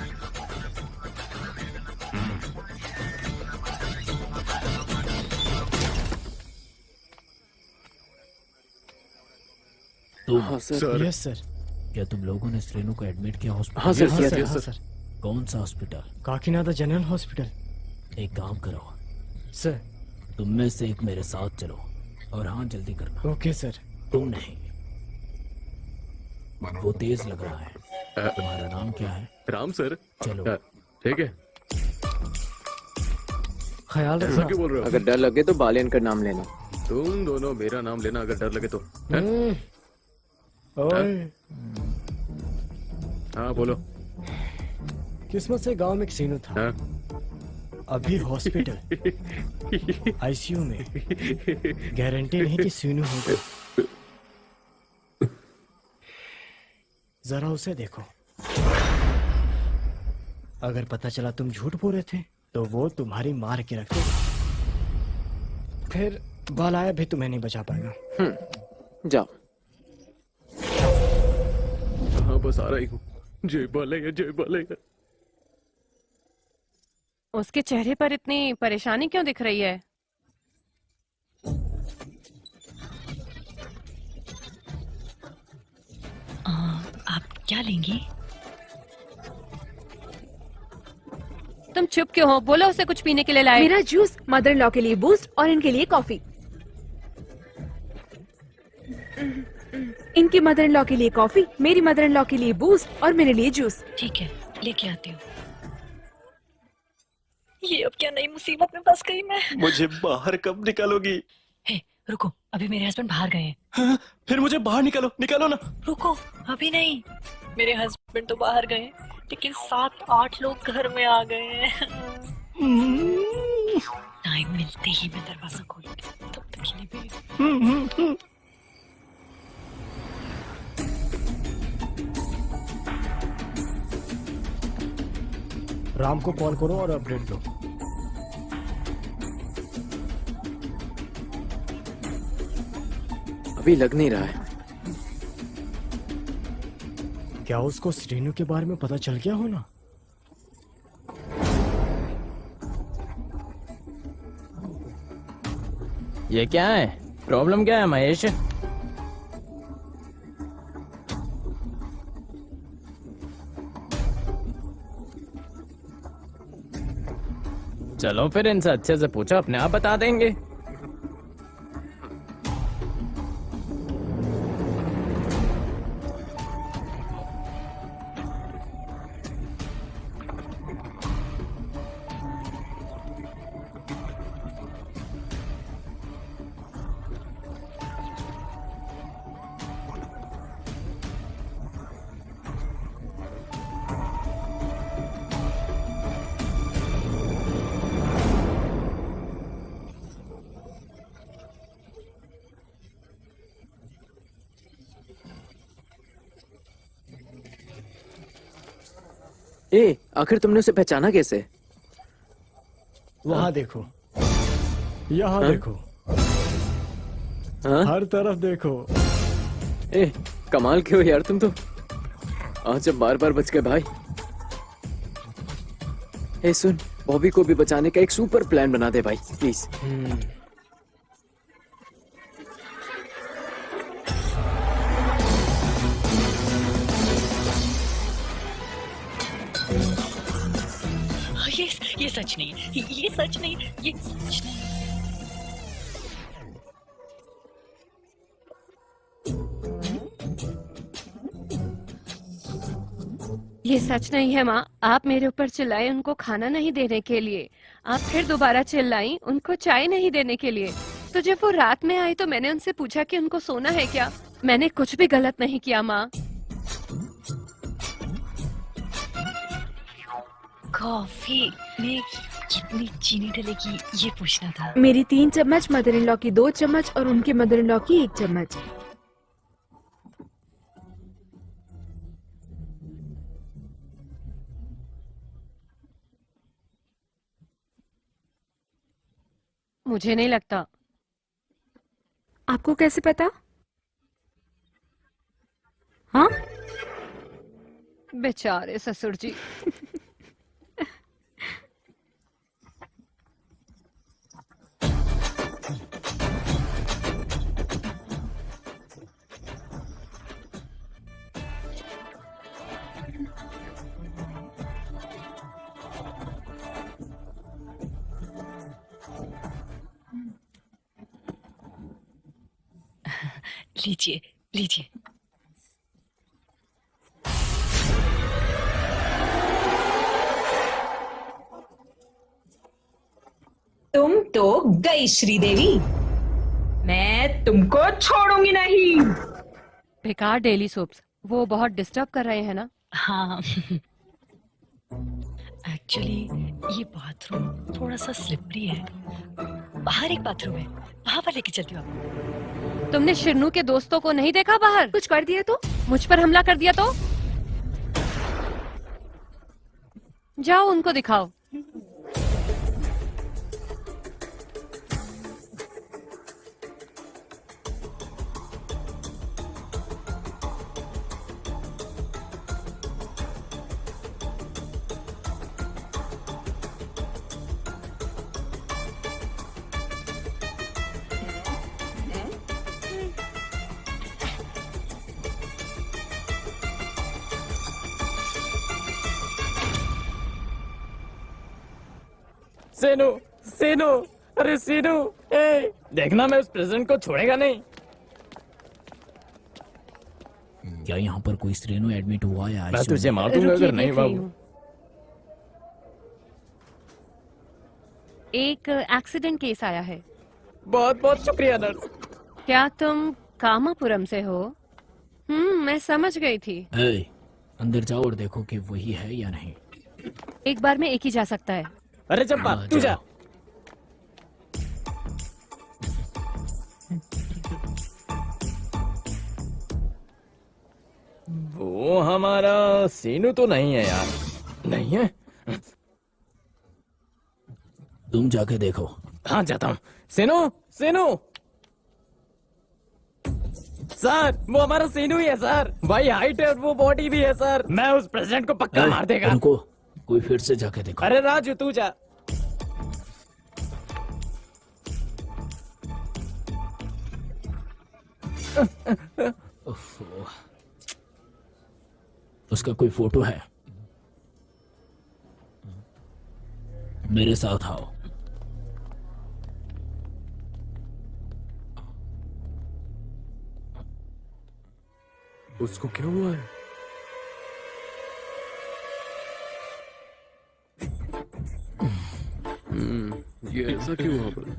S12: तुम
S1: हाँ सर। Yes sir.
S12: क्या तुम लोगों ने श्रेणु को एडमिट किया हॉस्पिटल?
S1: हाँ सर, हाँ सर, हाँ सर।
S12: कौन सा हॉस्पिटल?
S1: Kakinada general hospital.
S12: एक काम करो
S1: सर,
S12: तुम में से एक मेरे साथ चलो, और हाँ जल्दी करना।
S1: Okay sir.
S12: तुम नहीं, वो तेज लग रहा है। तुम्हारा नाम क्या है?
S2: राम सर।
S12: चलो
S2: ठीक है।
S1: ख्याल
S2: ऐसा
S1: रखना।
S2: क्यों बोल रहे हो?
S4: अगर डर लगे तो बालियन का नाम लेना।
S2: तुम दोनों मेरा नाम लेना अगर डर लगे तो।
S1: ओए,
S2: हाँ बोलो।
S1: किस्मत से गांव में एक सीनू था।
S2: हाँ?
S1: अभी हॉस्पिटल आईसीयू में। गारंटी नहीं कि सीनू होगा। जरा उसे देखो। अगर पता चला तुम झूठ बोल रहे थे तो वो तुम्हारी मार के रख देगा। फिर बालाया भी तुम्हें नहीं बचा पाएगा।
S4: जाओ।
S2: हाँ बस आ रही हूँ। जय बालैया, जय बालैया।
S5: उसके चेहरे पर इतनी परेशानी क्यों दिख रही है?
S7: आप क्या लेंगी?
S5: तुम चुप क्यों हो? बोलो उसे कुछ पीने के लिए लाए।
S14: मेरा जूस, मदर इन लॉ के लिए बूस्ट और इनके लिए कॉफी। इनकी मदर इन लॉ के लिए कॉफी, मेरी मदर इन लॉ के लिए बूस्ट और मेरे लिए जूस।
S7: ठीक है, लेके आती हूँ। ये अब क्या नई मुसीबत में फंस गई मैं।
S3: मुझे बाहर कब निकालोगी?
S7: हे, रुको, अभी मेरे हस्बैंड बाहर गए हैं।
S3: हाँ, फिर मुझे बाहर निकालो, निकालो ना।
S7: रुको, अभी नहीं। मेरे हस्बैंड तो बाहर गए, लेकिन 7-8 लोग घर में आ गए हैं। टाइम मिलते ही मैं दरवाजा खोलूंगी, तब तक के लिए भी।
S1: राम को कॉल करो और अपडेट दो।
S4: अभी लग नहीं रहा है।
S1: क्या उसको श्रीनु के बारे में पता चल गया हो ना?
S15: ये क्या है? प्रॉब्लम क्या है महेश? चलो फिर इनसे अच्छे से पूछो, अपने आप बता देंगे।
S4: ए, आखिर तुमने उसे पहचाना कैसे?
S1: वहां देखो, यहाँ देखो, हर तरफ देखो।
S4: ए, कमाल क्यों यार तुम तो। आज जब बार बच गए भाई। ए सुन, बॉबी को भी बचाने का एक सुपर प्लान बना दे भाई, प्लीज।
S7: ये सच नहीं है, ये सच नहीं, ये सच नहीं।
S5: ये सच नहीं है माँ। आप मेरे ऊपर चिल्लाए उनको खाना नहीं देने के लिए। आप फिर दोबारा चिल्लाई उनको चाय नहीं देने के लिए। तो जब वो रात में आई तो मैंने उनसे पूछा कि उनको सोना है क्या। मैंने कुछ भी गलत नहीं किया माँ।
S7: कॉफी में कितनी चीनी डलेगी ये पूछना था।
S14: मेरी 3 चम्मच, मदर इन लॉ की 2 चम्मच और उनके मदर इन लॉ की 1 चम्मच।
S5: मुझे नहीं लगता।
S14: आपको कैसे पता? हाँ,
S5: बेचारे ससुर जी।
S7: लीजिए लीजिए।
S10: तुम तो गई श्रीदेवी, मैं तुमको छोड़ूंगी नहीं।
S5: बेकार डेली सोप्स, वो बहुत डिस्टर्ब कर रहे हैं ना।
S7: हाँ एक्चुअली ये बाथरूम थोड़ा सा स्लिपरी है। बाहर एक बाथरूम है, वहां पर लेके चलती हूँ आपको।
S5: तुमने शिरनू के दोस्तों को नहीं देखा बाहर?
S14: कुछ कर दिया तो?
S5: मुझ पर हमला कर दिया तो? जाओ उनको दिखाओ।
S15: सीनू, सीनू, अरे सीनू, ए, देखना मैं उस प्रेसिडेंट को छोड़ेगा नहीं।
S12: क्या यहाँ पर कोई स्ट्रेनो एडमिट हुआ है?
S15: मैं तुझे मार दूंगा अगर नहीं बाबू।
S5: एक एक्सीडेंट केस आया है।
S15: बहुत बहुत शुक्रिया नर्स।
S5: क्या तुम कामापुरम से हो? मैं समझ गई थी।
S12: अंदर जाओ और देखो कि वही है या नहीं।
S5: एक बार में एक ही जा सकता है।
S15: अरे चप्पा तू जा। वो हमारा सीनू तो नहीं है यार। नहीं है?
S12: तुम जाके देखो।
S15: हाँ जाता हूँ। सीनू, सीनू सर, वो हमारा सीनू ही है सर। भाई हाइट है और वो बॉडी भी है सर। मैं उस प्रेसिडेंट को पक्का मार देगा।
S12: रुको, कोई फिर से जाके देखो।
S15: अरे राजू तू जा।
S12: उसका कोई फोटो है? मेरे साथ आओ।
S2: उसको क्या हुआ है? ये ऐसा क्यों हुआ पर?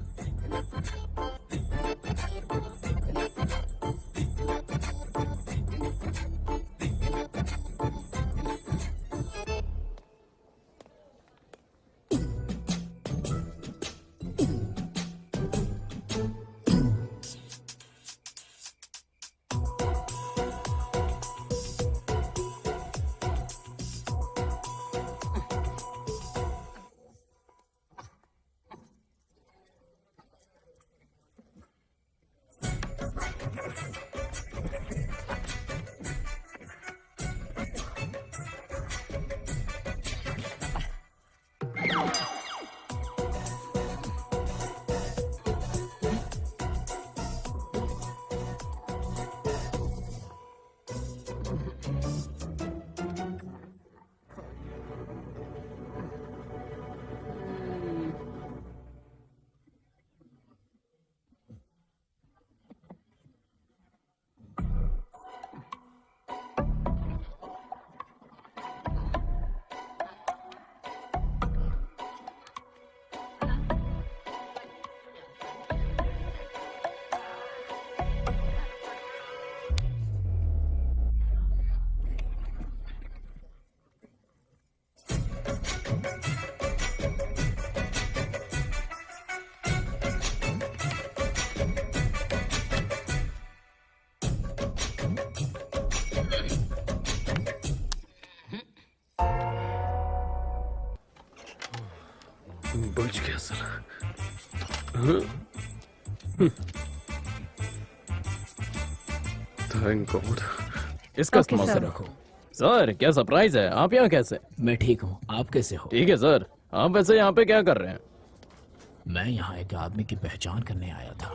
S2: गया साला। Thank God.
S15: इसका
S5: Okay,
S15: इस्तेमाल से
S5: sir.
S15: रखो। सर क्या सरप्राइज है, आप यहाँ कैसे?
S12: मैं ठीक हूँ, आप कैसे हो?
S15: ठीक है सर, आप वैसे यहाँ पे क्या कर रहे हैं?
S12: मैं यहाँ एक आदमी की पहचान करने आया था,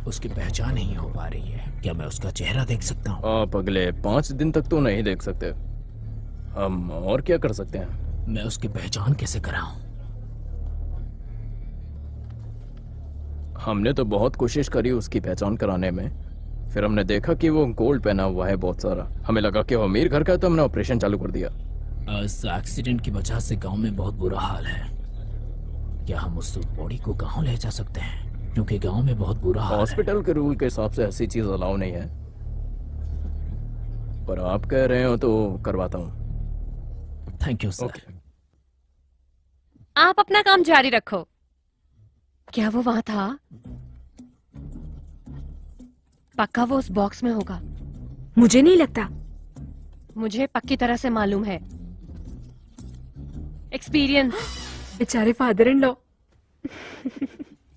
S12: उसकी पहचान नहीं हो पा रही है। क्या मैं उसका चेहरा देख सकता हूँ?
S15: आप अगले 5 दिन तक तो नहीं देख सकते। हम और क्या कर सकते हैं?
S12: मैं उसकी पहचान कैसे कराऊं?
S15: हमने तो बहुत कोशिश करी उसकी पहचान कराने में, फिर हमने देखा कि वो गोल्ड पहना हुआ है बहुत सारा। हमें लगा कि वो अमीर घर का है, तो हमने ऑपरेशन चालू कर दिया।
S12: इस एक्सीडेंट की वजह से गांव में बहुत बुरा हाल है। क्या हम उस बॉडी को गांव ले जा सकते हैं? क्योंकि गांव में बहुत बुरा हाल है।
S15: हॉस्पिटल के रूल के हिसाब से ऐसी चीज अलाउ नहीं है, पर आप कह रहे हो तो करवाता हूँ।
S12: Thank you sir.
S5: आप अपना काम जारी रखो। क्या वो वहां था? पक्का वो उस बॉक्स में होगा।
S14: मुझे नहीं लगता।
S5: मुझे पक्की तरह से मालूम है। एक्सपीरियंस।
S14: बेचारे फादर इन लॉ।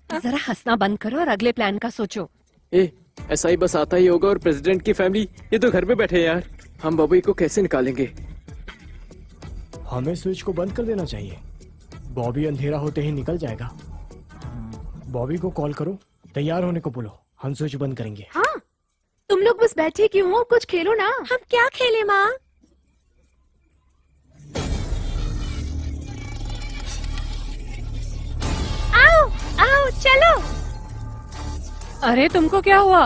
S5: जरा हंसना बंद करो और अगले प्लान का सोचो।
S4: ऐसा ही बस आता ही होगा। और प्रेसिडेंट की फैमिली ये तो घर पे बैठे हैं यार। हम बॉबी को कैसे निकालेंगे?
S1: हमें स्विच को बंद कर देना चाहिए। बॉबी अंधेरा होते ही निकल जाएगा। बॉबी को कॉल करो, तैयार होने को बोलो, हम स्विच बंद करेंगे।
S14: हाँ, तुम लोग बस बैठे क्यों हो? कुछ खेलो ना।
S5: हम क्या खेले माँ? आओ आओ चलो। अरे तुमको क्या हुआ?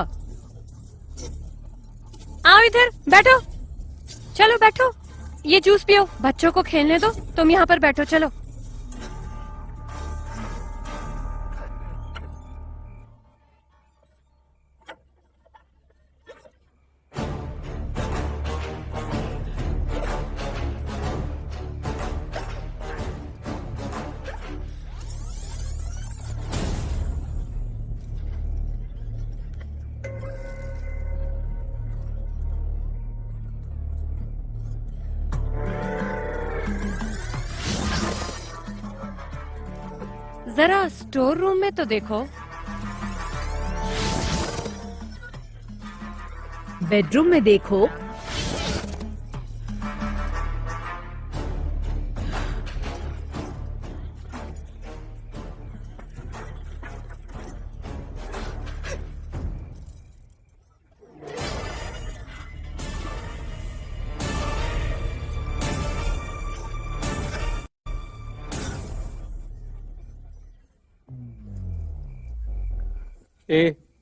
S5: आओ इधर बैठो। चलो बैठो, ये जूस पियो। बच्चों को खेलने दो, तुम यहाँ पर बैठो। चलो। जरा स्टोर रूम में तो देखो।
S14: बेडरूम में देखो।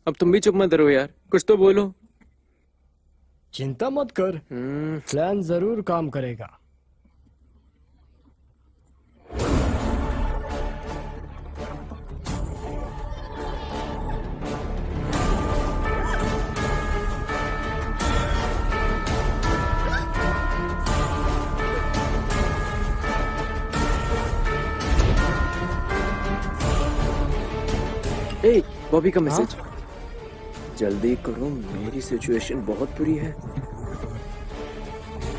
S4: अब तुम भी चुप मत रहो यार, कुछ तो बोलो।
S1: चिंता मत कर, प्लान जरूर काम करेगा।
S4: बॉबी का मैसेज। जल्दी करो, मेरी सिचुएशन बहुत बुरी है।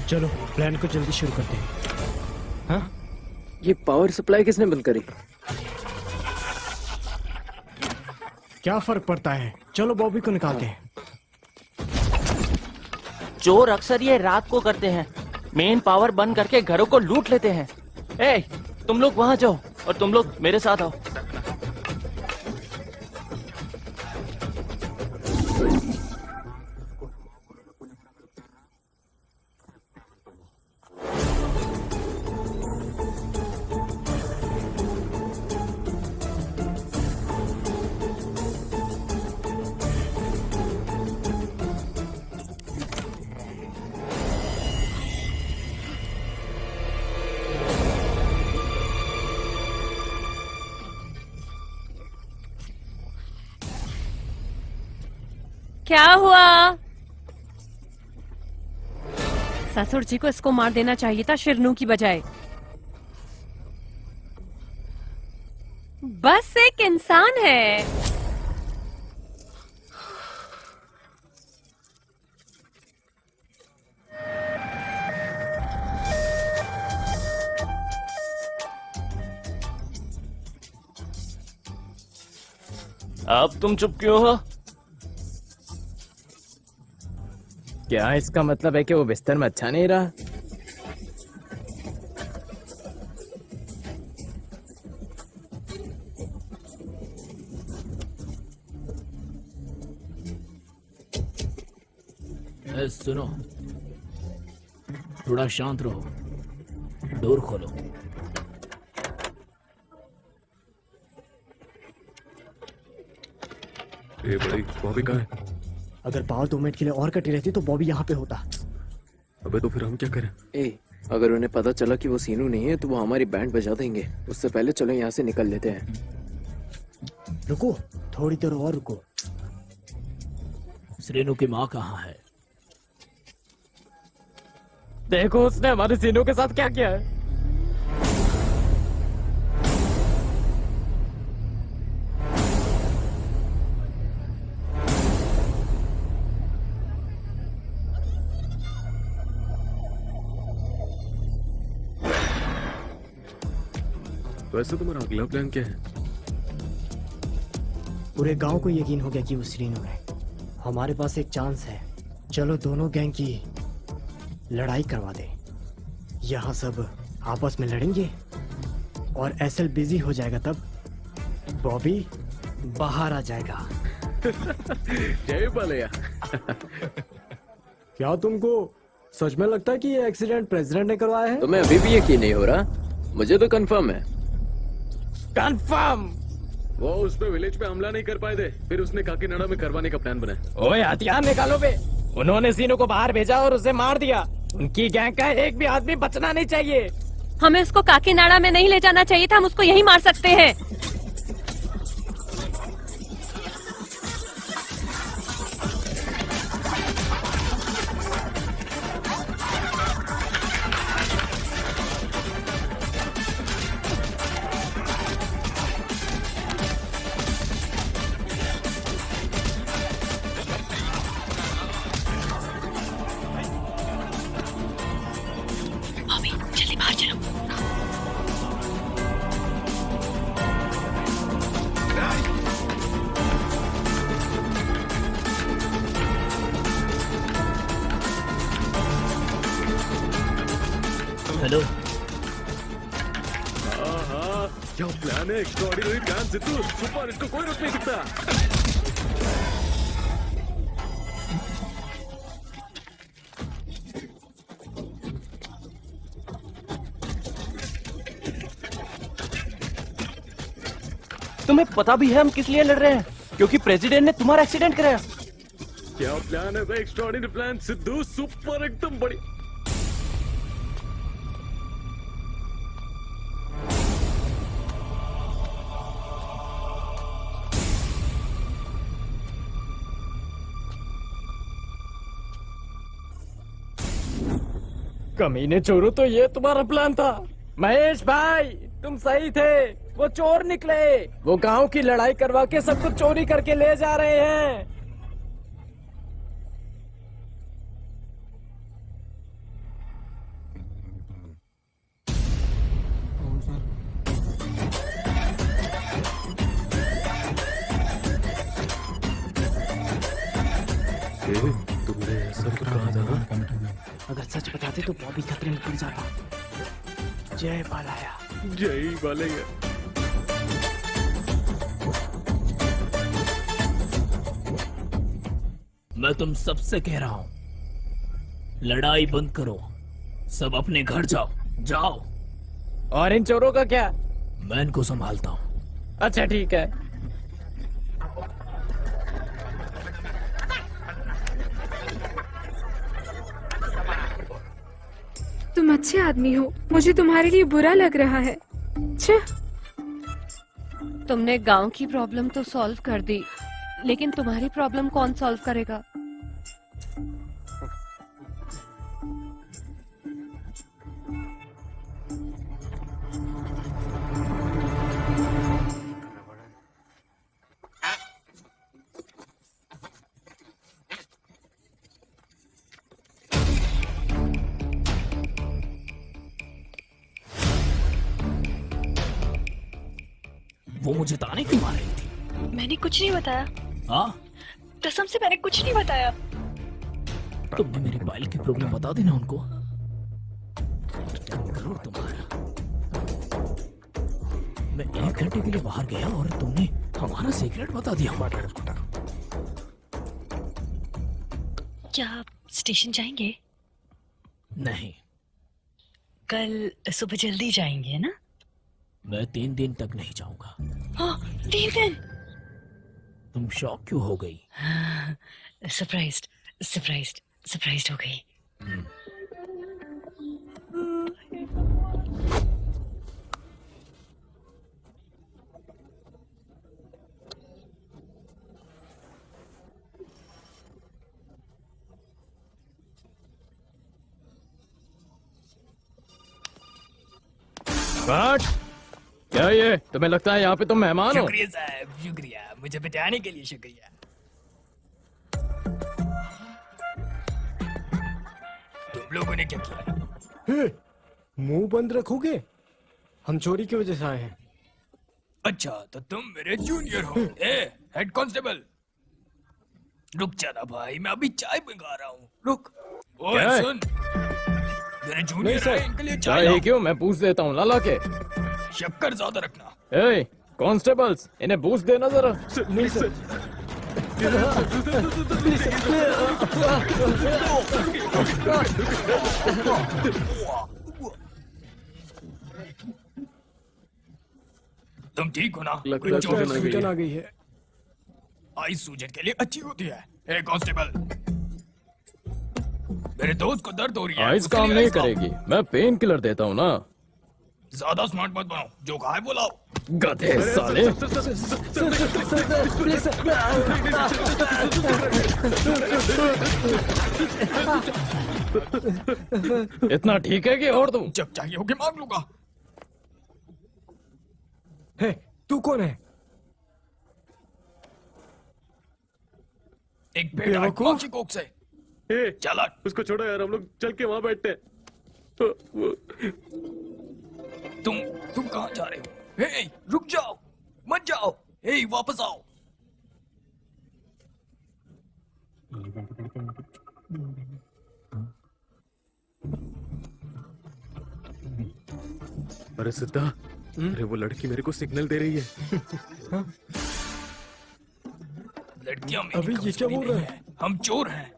S1: चलो प्लान को जल्दी शुरू करते हैं। हाँ?
S4: ये पावर सप्लाई किसने बंद करी?
S1: क्या फर्क पड़ता है, चलो बॉबी को निकालते हैं।
S13: चोर अक्सर ये रात को करते हैं, मेन पावर बंद करके घरों को लूट लेते हैं। ए, तुम लोग वहां जाओ और तुम लोग मेरे साथ आओ।
S5: क्या हुआ? ससुर जी को इसको मार देना चाहिए था शिरनू की बजाय। बस एक इंसान है।
S13: अब तुम चुप क्यों हो?
S15: क्या इसका मतलब है कि वो बिस्तर में अच्छा नहीं रहा?
S12: सुनो, थोड़ा शांत रहो, डोर खोलो।
S2: ये बड़ी बॉबी कहाँ है?
S1: अगर पावर 2 मिनट के लिए और कटी रहती तो बॉबी यहाँ पे होता।
S2: अबे तो फिर हम क्या करें?
S4: अगर उन्हें पता चला कि वो सीनू नहीं है तो वो हमारी बैंड बजा देंगे। उससे पहले चलो यहाँ से निकल लेते हैं।
S1: रुको, थोड़ी देर और रुको।
S12: श्रेणु की माँ कहाँ है?
S15: देखो उसने हमारे सीनू के साथ क्या किया है।
S2: वैसे तुम्हारा अगला प्लान क्या है?
S1: पूरे गांव को यकीन हो गया कि वो श्रीनु है। हमारे पास एक चांस है। चलो दोनों गैंग की लड़ाई करवा दे। यहाँ सब आपस में लड़ेंगे और एसएल बिजी हो जाएगा, तब बॉबी बाहर आ जाएगा।
S2: जय बालैया।
S1: क्या तुमको सच में लगता है कि ये एक्सीडेंट प्रेसिडेंट ने करवाया है?
S4: तुम्हें अभी भी यकीन नहीं हो रहा? मुझे तो कंफर्म है।
S15: कंफर्म?
S2: वो उस पे विलेज पे हमला नहीं कर पाए थे, फिर उसने काकीनाडा में करवाने का प्लान बनाया।
S15: ओए हथियार निकालो बे। उन्होंने सीनू को बाहर भेजा और उसे मार दिया। उनकी गैंग का एक भी आदमी बचना नहीं चाहिए।
S5: हमें उसको काकीनाडा में नहीं ले जाना चाहिए था, हम उसको यहीं मार सकते हैं।
S7: जल्दी बाहर चलो।
S12: हेलो।
S2: हाँ, क्या प्लान है? एक्स्ट्राऑर्डिनरी प्लान सिद्धू, सुपर, इसको कोई रोक नहीं सकता।
S13: तुम्हें पता भी है हम किस लिए लड़ रहे हैं? क्योंकि प्रेसिडेंट ने तुम्हारा एक्सीडेंट कराया।
S2: क्या प्लान है भाई? एक्स्ट्राऑर्डिनरी प्लान सिद्धू, सुपर, एकदम बड़ी।
S15: कमीने चोरों, तो ये तुम्हारा प्लान था। महेश भाई तुम सही थे, वो चोर निकले। वो गांव की लड़ाई करवा के सब कुछ चोरी करके ले जा रहे हैं।
S2: तुमने सब कहा था ना?
S1: अगर सच बताते तो बॉबी खतरे में पड़ जाता। जय बालैया।
S2: जय बालैया।
S12: मैं तुम सबसे कह रहा हूं, लड़ाई बंद करो, सब अपने घर जाओ, जाओ।
S15: और इन चोरों का क्या?
S12: मैं इनको संभालता हूं।
S15: अच्छा ठीक है।
S14: तुम अच्छे आदमी हो, मुझे तुम्हारे लिए बुरा लग रहा है।
S5: तुमने गांव की प्रॉब्लम तो सॉल्व कर दी, लेकिन तुम्हारी प्रॉब्लम कौन सॉल्व करेगा?
S12: वो मुझे ताने क्यों मार रही थी?
S7: मैंने कुछ नहीं बताया।
S12: हाँ,
S7: कसम से मैंने कुछ नहीं बताया।
S12: तुमने मेरी बाइल की प्रॉब्लम बता दी ना उनको। करो तुम्हारा। मैं 1 घंटे के लिए बाहर गया और तुमने हमारा सीक्रेट बता दिया।
S7: क्या आप स्टेशन जाएंगे?
S12: नहीं,
S7: कल सुबह जल्दी जाएंगे, है ना?
S12: मैं 3 दिन तक नहीं जाऊंगा।
S7: हाँ, 3 दिन।
S12: तुम शॉक क्यों हो गई?
S7: सरप्राइज्ड, सरप्राइज्ड, सरप्राइज्ड हो गई।
S15: क्या ये तुम्हें लगता है यहाँ पे तुम मेहमान हो?
S12: शुक्रिया साहब, शुक्रिया, मुझे बिठाने के लिए शुक्रिया। तुम लोगों ने क्या किया?
S1: मुंह बंद रखोगे? हम चोरी की वजह से आए हैं।
S12: अच्छा, तो तुम मेरे जूनियर हो। ए, हेड कांस्टेबल, रुक जाना भाई, मैं अभी चाय मंगा रहा हूँ। रुक। ओए
S15: क्या है?
S12: सुन, मेरे
S15: नहीं
S12: जूनियर
S15: सर,
S12: है, इनके लिए
S15: चाय
S12: चाय लाओ।
S15: क्यों? मैं पूछ देता हूँ, लाला के।
S12: शक्कर ज्यादा रखना।
S15: ए, कांस्टेबल्स, इन्हें बूस्ट देना जरा।
S1: नहीं सर।
S12: तुम ठीक हो ना?
S2: लगता
S12: कोई
S2: है
S12: चोट
S2: सूजन
S1: सूजन आ गई है।
S12: आई सूजन के लिए अच्छी होती है। ए कांस्टेबल, मेरे दोस्त को दर्द हो रही है।
S15: आइस
S12: उसके
S15: काम
S12: लिए
S15: नहीं
S12: आइस लाओ।
S15: करेगी, मैं पेन किलर देता हूँ ना।
S12: ज्यादा स्मार्ट मत बनो, जो कहा है वो लाओ।
S15: गधे साले। इतना ठीक है कि और दूं?
S12: जब चाहिए होगे मांग लूंगा।
S1: हे, तू कौन है?
S12: एक बेटा
S1: बेवकूफ।
S12: की कोख से।
S2: ए,
S12: चला,
S2: उसको छोड़ो यार, हम लोग चल के वहां बैठते हैं।
S12: तुम कहाँ जा रहे हो? हे, रुक जाओ, मत जाओ। हे, वापस आओ।
S2: अरे सिद्धा, अरे वो लड़की मेरे को सिग्नल दे रही है।
S12: लड़कियां मेरी
S1: अभी ये क्या
S12: कमजोरी
S1: बोल रहा
S12: नहीं है, हम चोर हैं।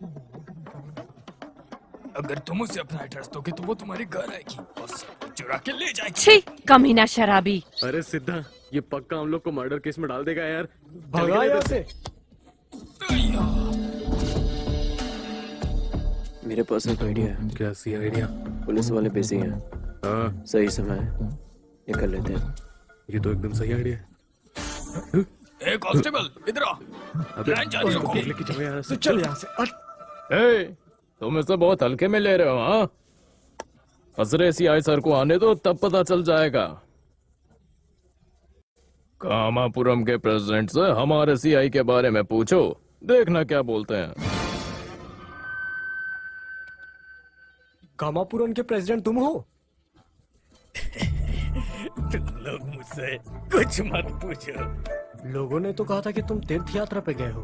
S12: अगर तुम उसे अपना एड्रेस दोगे तो वो तुम्हारे घर आएगी और सब कुछ चुरा के ले जाएगी।
S5: छी, कमीना शराबी।
S2: अरे सिद्धा, ये पक्का हम लोग को मर्डर केस में डाल देगा यार।
S1: भगा यहाँ से।
S4: मेरे पास एक आइडिया है।
S2: क्या सी आइडिया?
S4: पुलिस वाले बिजी हैं।
S2: हाँ,
S4: सही समय है, ये कर लेते हैं।
S2: ये तो एकदम सही आइडिया है।
S12: ए कांस्टेबल, इधर आ।
S2: अबे,
S12: प्लान जारी रखो।
S2: लेके जाओ यार।
S1: तू चल यहाँ से।
S15: ए, तुम इसे बहुत हल्के में ले रहे हो, हाँ? हजरे सीआई सर को आने दो, तब पता चल जाएगा। कामापुरम के प्रेसिडेंट से हमारे सीआई के बारे में पूछो, देखना क्या बोलते हैं।
S1: कामापुरम के प्रेसिडेंट तुम हो?
S8: तुम लोग मुझसे कुछ मत पूछो।
S1: लोगों ने तो कहा था कि तुम तीर्थ यात्रा पे गए हो।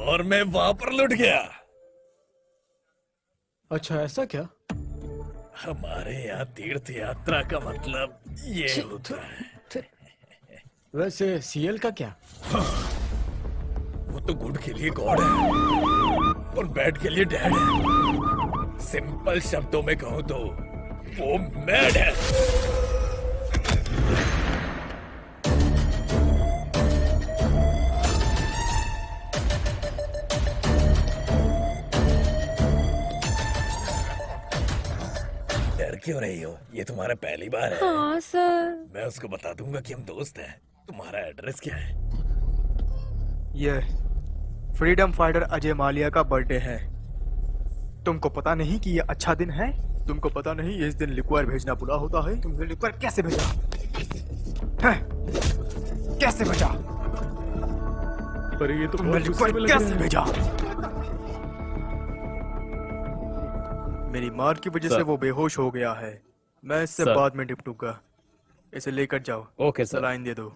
S8: और मैं वहां पर लुट गया।
S1: अच्छा, ऐसा क्या?
S8: हमारे यहाँ तीर्थ यात्रा का मतलब ये होता है।
S1: वैसे सीएल का क्या?
S8: वो तो गुड के लिए गॉड है और बैड के लिए डैड है। सिंपल शब्दों में कहूँ तो वो मैड है। डर क्यों रही हो? ये तुम्हारा पहली बार है।
S5: हाँ सर।
S8: मैं उसको बता दूंगा कि हम दोस्त हैं। तुम्हारा एड्रेस क्या है?
S16: ये फ्रीडम फाइटर अजय मालिया का बर्थडे है। तुमको पता नहीं कि ये अच्छा दिन है? तुमको पता नहीं इस दिन लिक्विड भेजना बुरा होता है? तुमने लिक्विड कैसे भेजा है? कैसे भेजा?
S2: पर ये तो
S16: तुमने
S2: बहुत गुस्से में
S16: लिक्विड
S2: लग रहा
S16: कैसे
S2: है।
S16: भेजा? मेरी मार की वजह
S15: सर।
S16: से वो बेहोश हो गया है। मैं इससे
S15: सर।
S16: बाद में निपटूंगा। इसे लेकर जाओ।
S15: Okay sir.
S16: सलाइन दे दो।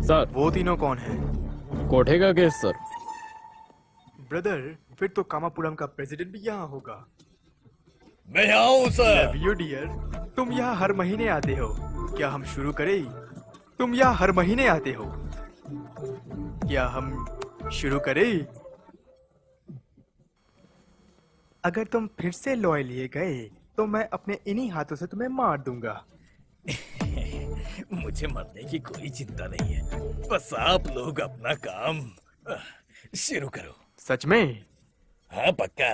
S16: सर वो तीनों कौन है?
S1: कोठे का केस सर।
S16: ब्रदर फिर तो कामापुरम का प्रेसिडेंट भी यहाँ होगा।
S8: मैं यहाँ हूँ सर।
S16: Love you dear. तुम यहाँ हर महीने आते हो, क्या हम शुरू करें? तुम यहाँ हर महीने आते हो, क्या हम शुरू करें? अगर तुम फिर से लॉय लिए गए तो मैं अपने इन्हीं हाथों से तुम्हें मार दूंगा।
S8: मुझे मरने की कोई चिंता नहीं है, बस आप लोग अपना काम शुरू करो।
S16: सच में?
S8: हाँ पक्का।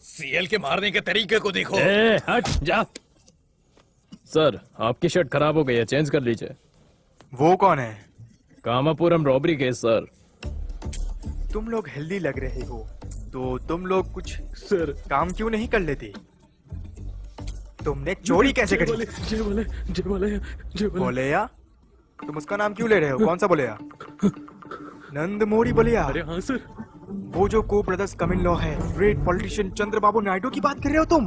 S8: सीएल के मारने के तरीके को देखो।
S1: हट जा। सर आपकी शर्ट खराब हो गई है, चेंज कर लीजिए।
S16: वो कौन है?
S1: कामापुरम रॉबरी केस सर।
S16: तुम लोग हेल्दी लग रहे हो, तो तुम लोग कुछ
S2: सर
S16: काम क्यों नहीं कर लेते? तुमने चोरी कैसे करी? बोलेया? तुम उसका नाम क्यों ले रहे हो? कौन सा बोलेया? नंदमोरी बोलेया?
S2: अरे हाँ सर।
S16: वो जो को ब्रदर्स कम इन लॉ है, ग्रेट पॉलिटिशियन चंद्रबाबू नायडू की बात कर रहे हो तुम?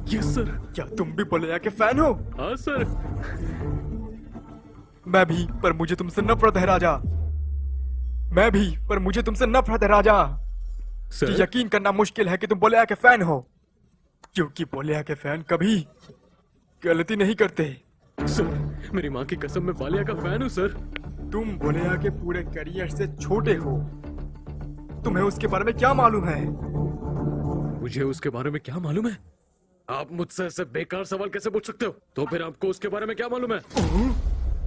S2: Yes sir.
S16: क्या तुम भी बोलेया के फैन हो?
S2: हाँ सर।
S16: मैं भी, पर मुझे तुमसे नफरत है राजा। मैं भी, पर मुझे तुमसे नफरत है राजा।
S2: सर?
S16: यकीन करना मुश्किल है कि तुम बोलेया के फैन हो, क्योंकि बोलेया के फैन कभी गलती नहीं करते।
S2: सर मेरी माँ की कसम मैं बालिया का फैन हूँ सर।
S16: तुम बोलेया के पूरे करियर से छोटे हो, तुम्हें उसके बारे में क्या मालूम है?
S2: मुझे उसके बारे में क्या मालूम है? आप मुझसे ऐसे बेकार सवाल कैसे पूछ सकते हो? तो फिर आपको उसके बारे में क्या मालूम है?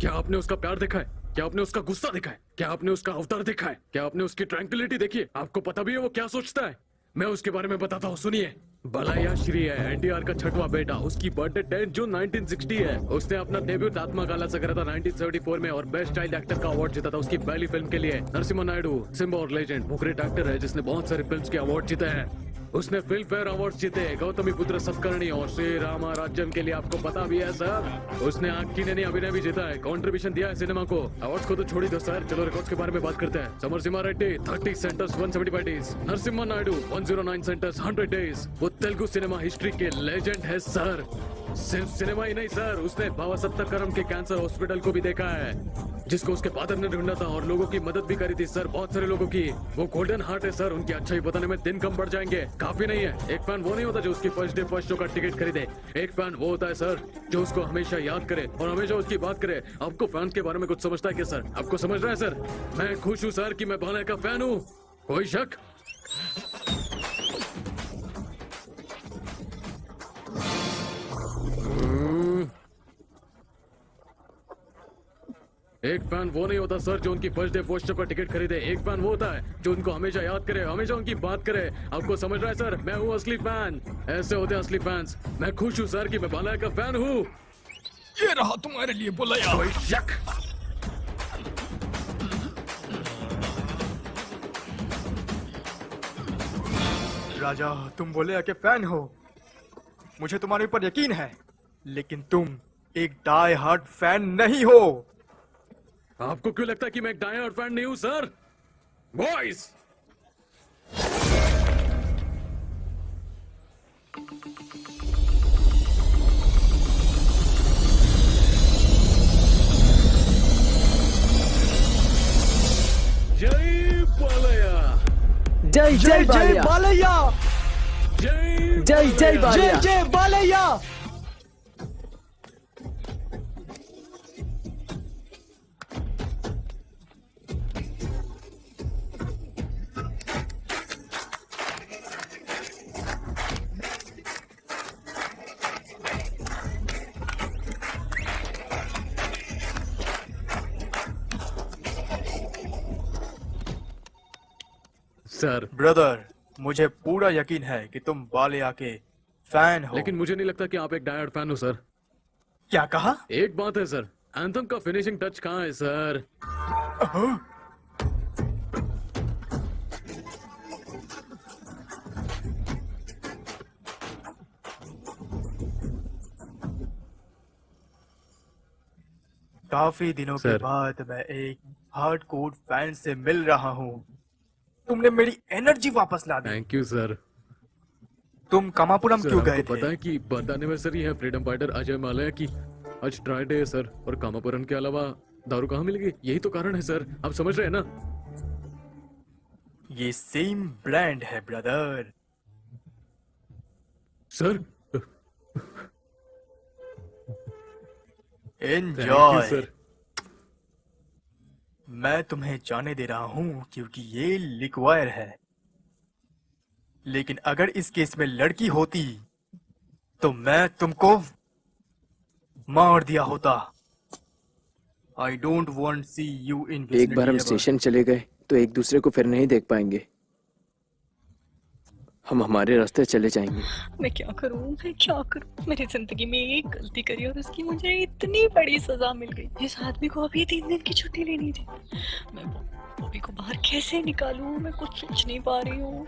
S2: क्या आपने उसका प्यार देखा है? क्या आपने उसका गुस्सा देखा है? क्या आपने उसका अवतार देखा है? क्या आपने उसकी ट्रैंक्विलिटी देखी है? आपको पता भी है वो क्या सोचता है? मैं उसके बारे में बताता हूँ, सुनिए। बलाया श्री है, एनटीआर का छठवां बेटा। उसकी बर्थडे 10 जून 1960 है। उसने अपना डेब्यूट आत्मा काला से करा था 1974 में और बेस्ट चाइल्ड एक्टर का अवार्ड जीता था उसकी पहली फिल्म के लिए। नरसिम्हा नायडू सिम्बा और लेजेंड, वो ग्रेट एक्टर है जिसने बहुत सारी फिल्म्स के अवार्ड जीते हैं। उसने फिल्म फेयर अवार्ड जीते, गौतमी पुत्र सत्कर्णी और श्री रामा राज्यम के लिए आपको पता भी है सर। उसने आग की नैनी अभिनय भी जीता है, कंट्रीब्यूशन दिया है सिनेमा को। अवार्ड्स को तो छोड़ ही दो सर, चलो रिकॉर्ड्स के बारे में बात करते हैं। Samarasimha Reddy 30 centres 175 days, Narasimha Naidu 109 centres 100 days. वो तेलुगु सिनेमा हिस्ट्री के लेजेंड है सर। सिर्फ सिनेमा ही नहीं सर, उसने बाबा सत्ताकरम के कैंसर हॉस्पिटल को भी देखा है, जिसको उसके फादर ने ढूंढा था और लोगों की मदद भी करी थी सर, बहुत सारे लोगों की। वो गोल्डन हार्ट है सर, उनकी अच्छाई बताने में दिन कम बढ़ जाएंगे। काफी नहीं है, एक फैन वो नहीं होता जो उसकी फर्स्ट डे फर्स्ट शो का टिकट खरीदे। एक फैन वो होता है सर जो उसको हमेशा याद करे और हमेशा उसकी बात करे। आपको फैंस के बारे में कुछ समझता है क्या सर? आपको समझ रहा है सर? मैं खुश हूँ सर कि मैं बाला का फैन हूँ, कोई शक? एक फैन वो नहीं होता सर जो उनकी फर्स्ट डे फर्स्ट शो का टिकट खरीदे। एक फैन वो होता है जो उनको हमेशा याद करे, हमेशा उनकी बात करे। आपको समझ रहा है सर? मैं हूँ असली फैन, ऐसे होते हैं असली फैंस। मैं खुश हूँ सर कि मैं बाला का फैन हूँ।
S8: ये रहा तुम्हारे लिए बुलाया।
S2: कोई शक?
S16: राजा तुम बोलेया के फैन हो, मुझे तुम्हारे ऊपर यकीन है, लेकिन तुम एक डाई हार्ड फैन नहीं हो।
S2: आपको क्यों लगता है कि मैं एक डाई हार्ड फैन नहीं हूँ सर? बॉयज जय बालया,
S1: जय जय जय बालैया,
S2: जय
S1: जय जय जय जय बालैया।
S2: सर
S16: ब्रदर मुझे पूरा यकीन है कि तुम बालिया के फैन हो।
S2: लेकिन मुझे नहीं लगता कि आप एक डाई हार्ड फैन हो सर।
S16: क्या कहा?
S2: एक बात है सर, एंथम का फिनिशिंग टच कहाँ है सर?
S16: काफी दिनों के
S2: सर।
S16: बाद मैं एक हार्डकोर फैन से मिल रहा हूँ। तुमने मेरी एनर्जी वापस ला दी।
S2: Thank you sir.
S16: तुम कामापुरम
S2: सर,
S16: क्यों गए
S2: आपको
S16: थे?
S2: पता है कि बर्थ एनिवर्सरी है फ्रीडम फाइटर अजय माल्या की। आज ट्राई डे है सर, और कामापुरम के अलावा दारू कहाँ मिलेगी? यही तो कारण है सर, आप समझ रहे हैं ना?
S16: ये सेम ब्रांड है ब्रदर।
S2: Sir
S16: enjoy.
S2: सर।
S16: मैं तुम्हें जाने दे रहा हूँ क्योंकि ये लिक्वायर है, लेकिन अगर इस केस में लड़की होती तो मैं तुमको मार दिया होता। I don't want see you in
S4: एक बार हम
S16: vicinity ever.
S4: स्टेशन चले गए तो एक दूसरे को फिर नहीं देख पाएंगे। हम हमारे रास्ते चले जाएंगे।
S7: मैं क्या करूं? मैंने जिंदगी में एक गलती करी और उसकी मुझे इतनी बड़ी सजा मिल गई। इस आदमी को अभी 3 दिन की छुट्टी लेनी थी। मैं बॉबी को बाहर कैसे निकालूं? मैं कुछ सोच नहीं पा रही हूँ।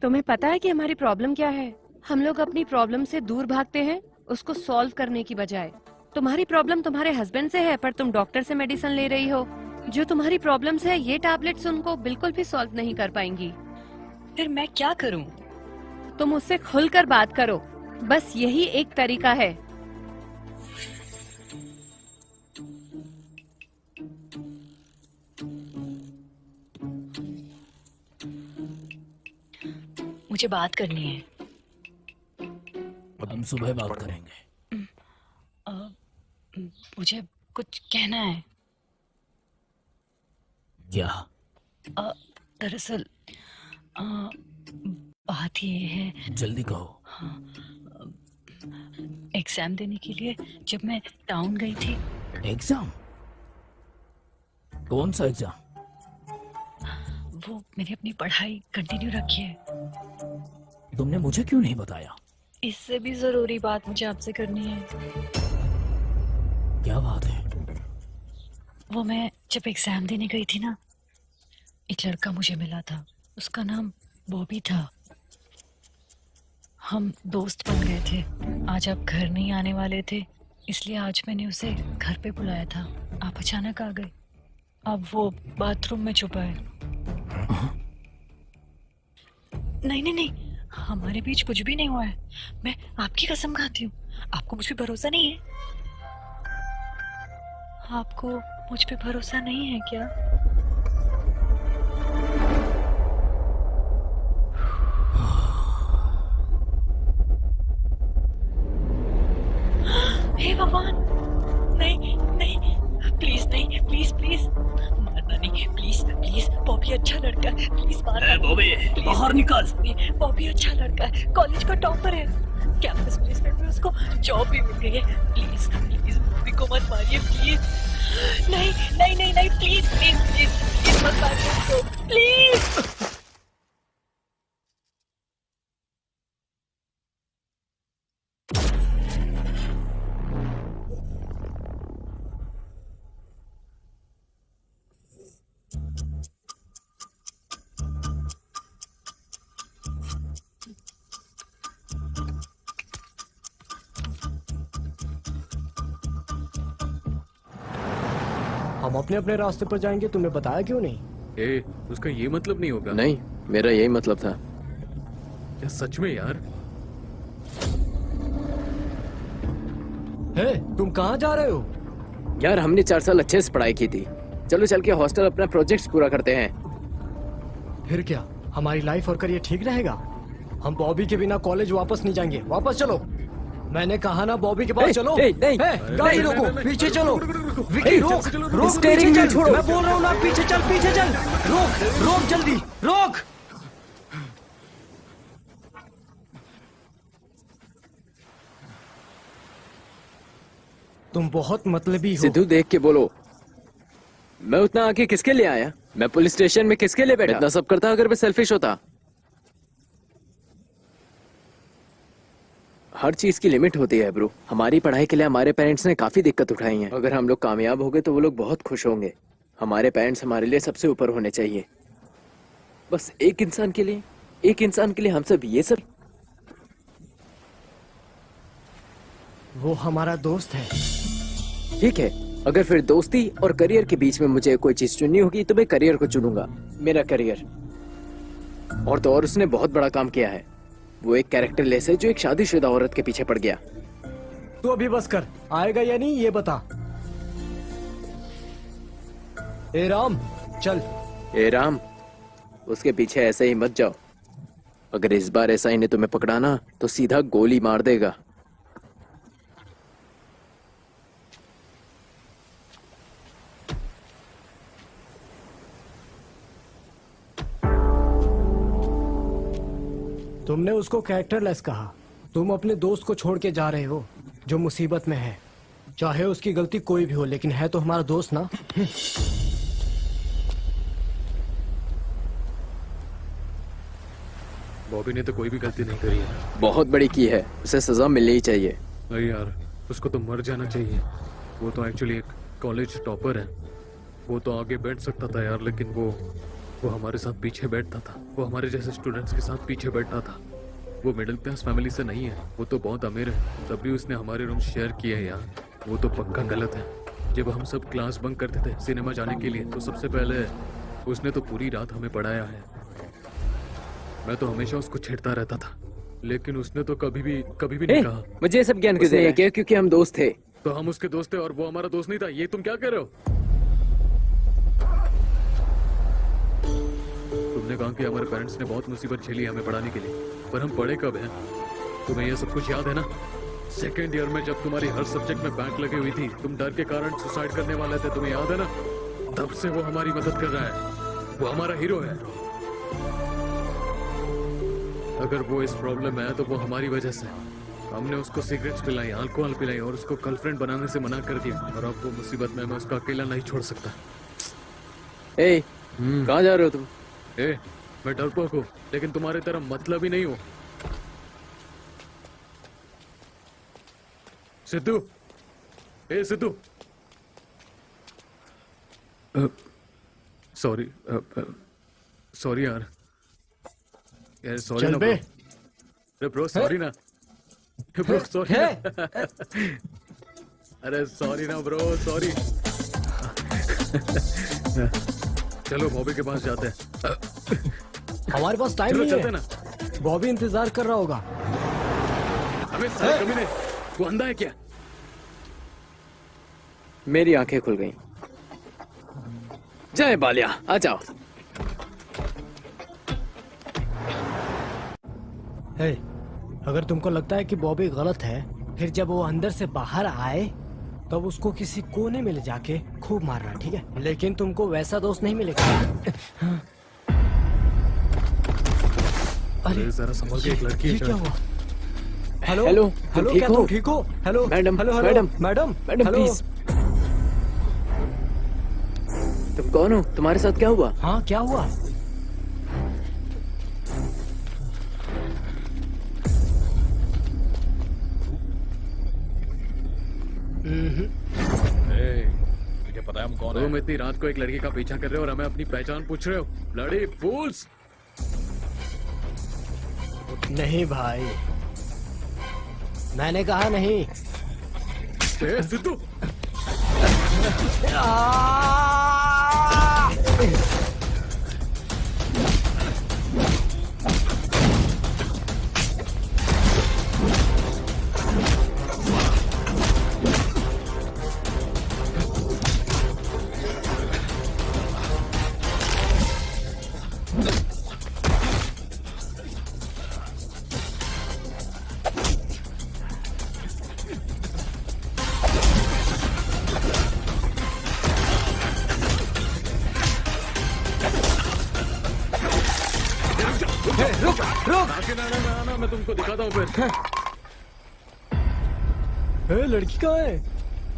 S5: तुम्हें पता है कि हमारी प्रॉब्लम क्या है? हम लोग अपनी प्रॉब्लम से दूर भागते हैं, उसको सॉल्व करने की बजाय। तुम्हारी प्रॉब्लम तुम्हारे हस्बैंड से है, पर तुम डॉक्टर से मेडिसिन ले रही हो। जो तुम्हारी प्रॉब्लम्स है, ये टैबलेट्स उनको बिल्कुल भी सॉल्व नहीं कर पाएंगी।
S7: फिर मैं क्या करूं?
S5: तुम उससे खुलकर बात करो, बस यही एक तरीका है।
S7: मुझे बात करनी है।
S12: हम सुबह बात करेंगे।
S7: मुझे कुछ कहना है।
S12: क्या?
S7: दरअसल बात ये है।
S12: जल्दी कहो।
S7: एग्जाम देने के लिए जब मैं टाउन गई थी।
S12: एग्जाम? कौन सा एग्जाम?
S7: वो मैंने अपनी पढ़ाई कंटिन्यू रखी है।
S12: तुमने मुझे क्यों नहीं बताया?
S7: इससे भी जरूरी बात मुझे आपसे करनी है।
S12: क्या बात है?
S7: वो मैं जब एग्जाम देने गई थी ना, एक लड़का मुझे मिला था। उसका नाम बॉबी था। हम दोस्त बन गए थे। आज आप घर नहीं आने वाले थे, इसलिए आज मैंने उसे घर पे बुलाया था। आप अचानक आ गए। अब वो बाथरूम में छुपा है। नहीं नहीं नहीं, हमारे बीच कुछ भी नहीं हुआ है। मैं आपकी कसम खाती हूँ। आपको मुझ पे भरोसा नहीं है? आपको मुझ पे भरोसा नहीं है क्या? हे भगवान, नहीं नहीं, प्लीज नहीं, प्लीज प्लीज मारना नहीं, प्लीज प्लीज। बॉबी अच्छा लड़का है, प्लीज मारना।
S12: बॉबी बाहर निकाल।
S7: बॉबी अच्छा लड़का है, कॉलेज का टॉपर है। कैंपस प्लेसमेंट में उसको जॉब भी मिल गई है। प्लीज प्लीज बॉबी को मत मारिए, प्लीज। नहीं नहीं नहीं नहीं, प्लीज प्लीज प्लीज प्लीज मत मारिए उसको, प्लीज।
S1: हम अपने अपने रास्ते पर जाएंगे, तुमने बताया क्यों नहीं?
S2: ए, उसका ये मतलब नहीं होगा।
S4: नहीं, मेरा यही मतलब था।
S2: क्या सच में यार?
S1: हे, तुम कहाँ जा रहे हो?
S4: यार हमने 4 साल अच्छे से पढ़ाई की थी। चलो चल के हॉस्टल अपना प्रोजेक्ट्स पूरा करते हैं।
S1: फिर क्या हमारी लाइफ और करियर ठीक रहेगा? हम बॉबी के बिना कॉलेज वापस नहीं जाएंगे। वापस चलो। मैंने कहा ना बॉबी के पास चलो। गाड़ी रोको, पीछे चलो। विकी रोक, रोक,
S4: स्टीयरिंग
S1: पीछे चल।
S4: छोड़ो।
S1: मैं बोल रहा हूँ ना, पीछे चल, पीछे चल। रोक, रोक जल्दी, रोक। तुम बहुत मतलबी हो।
S4: सिद्धू देख के बोलो। मैं उतना आगे किसके लिए आया? मैं पुलिस स्टेशन में किसके लिए बैठा? इतना सब करता अगर मैं सेल्फिश होता। हर चीज की लिमिट होती है ब्रो। हमारी पढ़ाई के लिए हमारे पेरेंट्स ने काफी दिक्कत उठाई है। अगर हम लोग कामयाब हो गए तो वो लोग बहुत खुश होंगे। हमारे पेरेंट्स हमारे लिए सबसे ऊपर होने चाहिए। बस एक इंसान के लिए हम सब ये सब।
S1: वो हमारा दोस्त है।
S4: ठीक है, अगर फिर दोस्ती और करियर के बीच में मुझे कोई चीज चुननी होगी तो मैं करियर को चुनूंगा, मेरा करियर। और तो और उसने बहुत बड़ा काम किया है। वो एक कैरेक्टर लेस है जो एक शादीशुदा औरत के पीछे पड़ गया।
S1: तू अभी बस कर, आएगा या नहीं ये बता। ए राम चल।
S4: ए राम, उसके पीछे ऐसे ही मत जाओ। अगर इस बार ऐसा ही ने तुम्हें पकड़ा ना तो सीधा गोली मार देगा।
S1: तुमने उसको कैरेक्टरलेस कहा। तुम अपने दोस्त को छोड़ के जा रहे हो जो मुसीबत में है। चाहे उसकी गलती कोई भी हो, लेकिन है तो हमारा दोस्त ना।
S2: बॉबी ने तो कोई भी गलती नहीं करी है।
S4: बहुत बड़ी की है, उसे सजा मिलनी ही चाहिए।
S2: अरे यार, उसको तो मर जाना चाहिए। वो तो एक्चुअली एक कॉलेज टॉपर है। वो तो आगे बैठ सकता था यार, लेकिन वो हमारे साथ पीछे बैठता था। वो हमारे जैसे स्टूडेंट्स के साथ पीछे बैठता था। वो मिडिल क्लास फैमिली से नहीं है, वो तो बहुत अमीर है। तब भी उसने हमारे रूम शेयर किए हैं यार। वो तो पक्का गलत है। जब हम सब क्लास बंक करते थे सिनेमा जाने के लिए, तो सबसे पहले उसने तो पूरी रात हमें पढ़ाया है। मैं तो हमेशा उसको छेड़ता रहता था, लेकिन उसने तो कभी भी नहीं कहा।
S4: मुझे ये सब ज्ञान क्यों दे रहे हो? क्योंकि हम दोस्त थे।
S2: तो हम उसके दोस्त थे और वो हमारा दोस्त नहीं था, ये तुम क्या कह रहे हो? तुमने कहा कि हमारे पेरेंट्स ने बहुत मुसीबत झेली हमें पढ़ाने के लिए, पर हम पढ़े कब हैं? तुम्हें ये सब कुछ याद है ना? सेकेंड ईयर में जब तुम्हारी हर सब्जेक्ट में बैंक लगी हुई थी, तुम डर के कारण सुसाइड करने वाले थे, तुम्हें याद है ना? तब से वो हमारी मदद कर रहा है। वो हमारा हीरो है। अगर वो इस प्रॉब्लम में है तो वो हमारी वजह से। हमने उसको सिगरेट्स पिलाई, अल्कोहल पिलाई और उसको गर्लफ्रेंड बनाने से मना कर दिया, और अब वो मुसीबत में मैं उसका अकेला नहीं छोड़ सकता।
S4: ए, कहाँ जा रहे हो तुम?
S2: ए, मैं डरपोक हूँ, लेकिन तुम्हारी तरह मतलब ही नहीं हूँ। सिद्धू, ए सिद्धू, सॉरी सॉरी यार सॉरी ना ब्रो। अरे ब्रो सॉरी ना ब्रो, सॉरी ना। अरे सॉरी ना ब्रो, सॉरी। चलो बॉबी के पास जाते हैं।
S1: हमारे पास टाइम नहीं
S2: चलते
S1: है
S2: ना।
S1: बॉबी इंतजार कर रहा होगा।
S2: अबे साले कमीने, तू अंधा है क्या?
S4: मेरी आंखें खुल गईं। जय बालिया, आ जाओ।
S1: हे, अगर तुमको लगता है कि बॉबी गलत है, फिर जब वो अंदर से बाहर आए तब उसको किसी कोने में ले जाके खूब मारना, ठीक है? लेकिन तुमको वैसा दोस्त नहीं मिलेगा।
S2: अरे जरा संभल के, एक लड़की है।
S1: ये क्या हुआ? हेलो
S4: हेलो,
S1: हेलो, क्या तुम ठीक हो? Hello
S4: madam,
S1: hello,
S4: madam,
S1: madam,
S4: madam please. तुम कौन हो? तुम्हारे साथ क्या हुआ?
S1: हाँ, क्या हुआ?
S8: मुझे पता है हम कौन है।
S2: तुम इतनी रात को एक लड़की का पीछा कर रहे हो और हमें अपनी पहचान पूछ रहे हो? ब्लडी फूल्स।
S1: नहीं भाई, मैंने कहा नहीं।
S2: सिद्धू,
S1: रुक रुक,
S2: ना, मैं तुमको दिखाता हूँ फिर।
S1: लड़की कहाँ है?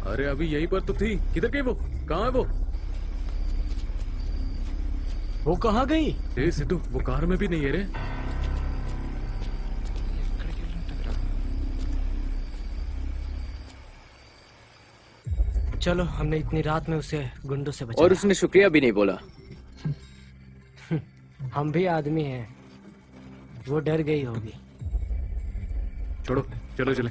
S2: अरे अभी यहीं पर तो थी। किधर गई वो? कहाँ है वो?
S1: वो कहाँ गई?
S2: ए सिद्धू, वो कार में भी नहीं है रे।
S1: चलो, हमने इतनी रात में उसे गुंडों से बचाया।
S4: और उसने शुक्रिया भी नहीं बोला।
S1: हम भी आदमी हैं, वो डर गई होगी।
S2: छोड़ो, चलो चले।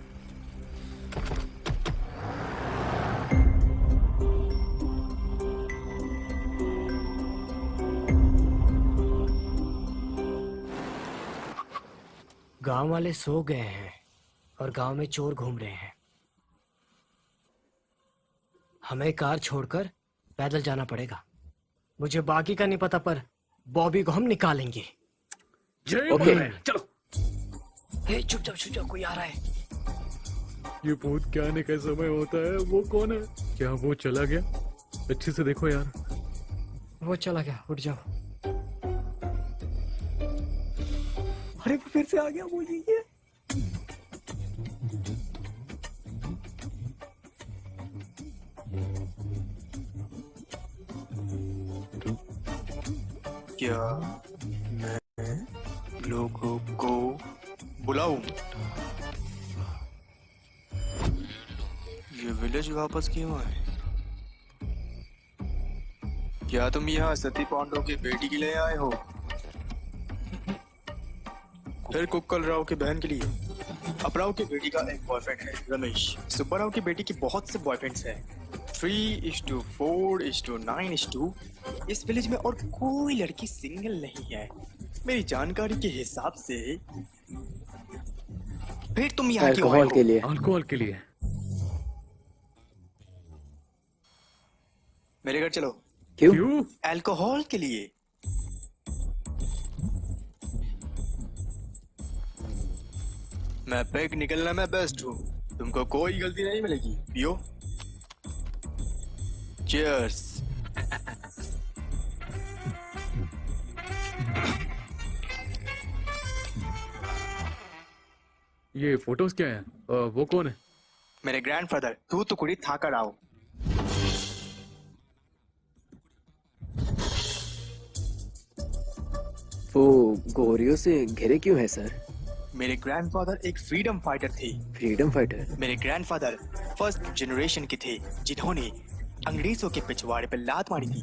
S1: गांव वाले सो गए हैं और गांव में चोर घूम रहे हैं। हमें कार छोड़कर पैदल जाना पड़ेगा। मुझे बाकी का नहीं पता, पर बॉबी को हम निकालेंगे।
S2: ओके
S1: चलो। हे चुप जाओ, कोई आ रहा है।
S2: ये भूत क्या आने का समय होता है? वो कौन है? क्या वो चला गया? अच्छे से देखो यार।
S1: वो चला गया, उठ जाओ। अरे फिर से आ गया वो ये।
S16: क्या मैं लोगों को बुलाऊं? ये विलेज वापस क्यों आए? क्या तुम यहाँ सती पांडव की बेटी के लिए आए हो? फिर कुक्कल राव की बहन के लिए? अपराव की बेटी का एक बॉयफ्रेंड है रमेश। सुब्बाराव की बेटी की बहुत से बॉयफ्रेंड्स हैं। 3:4:9:2। इस विलेज में और कोई लड़की सिंगल नहीं है मेरी जानकारी के हिसाब से। फिर तुम यहाँ क्यों आए हो?
S2: अल्कोहल के लिए।
S16: मेरे घर चलो।
S2: क्यों?
S16: अल्कोहल के लिए। मैं पैक निकलने में बेस्ट हूँ, तुमको कोई गलती नहीं मिलेगी। पियो। चीयर्स।
S2: ये फोटोज क्या है? वो कौन है?
S16: मेरे ग्रैंडफादर तूतुकुड़ी थाका राव।
S4: वो गोरियों से घिरे क्यों है सर?
S16: मेरे ग्रैंडफादर एक फ्रीडम फाइटर थे।
S4: Freedom fighter?
S16: मेरे ग्रैंडफादर फर्स्ट जनरेशन के थे जिन्होंने अंग्रेजों के पिछवाड़े पर लात मारी थी।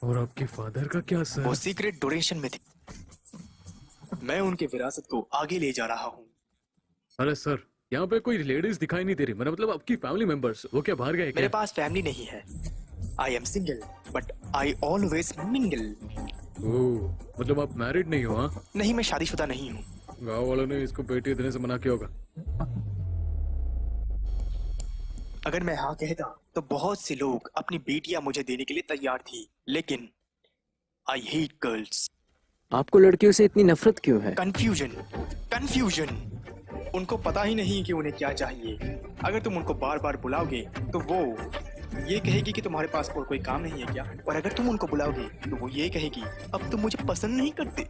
S2: और आपके फादर का क्या सर?
S16: वो सीक्रेट डोनेशन में थे। मैं उनके विरासत को आगे ले जा रहा हूँ।
S2: अरे सर, यहाँ पे कोई लेडीज दिखाई नहीं दे रही। मतलब आपकी फैमिली मेंबर्स वो क्या बाहर गए क्या?
S16: मेरे पास फैमिली नहीं है। I am single but I always mingle.
S2: Oh, मतलब आप मैरिड नहीं हो? हाँ?
S16: नहीं, मैं शादीशुदा नहीं हूँ।
S2: गाँव वालों ने इसको बेटी देने से मना किया होगा।
S16: अगर मैं हाँ कहता तो बहुत से लोग अपनी बेटियां मुझे देने के लिए तैयार थी, लेकिन आई हेट गर्ल्स।
S4: आपको लड़कियों से इतनी नफरत क्यों है?
S16: कंफ्यूजन। उनको पता ही नहीं कि उन्हें क्या चाहिए। अगर तुम उनको बार बार बुलाओगे तो वो ये कहेगी कि तुम्हारे पास और कोई काम नहीं है क्या? और अगर तुम उनको बुलाओगे तो वो ये कहेगी अब तुम मुझे पसंद नहीं करते।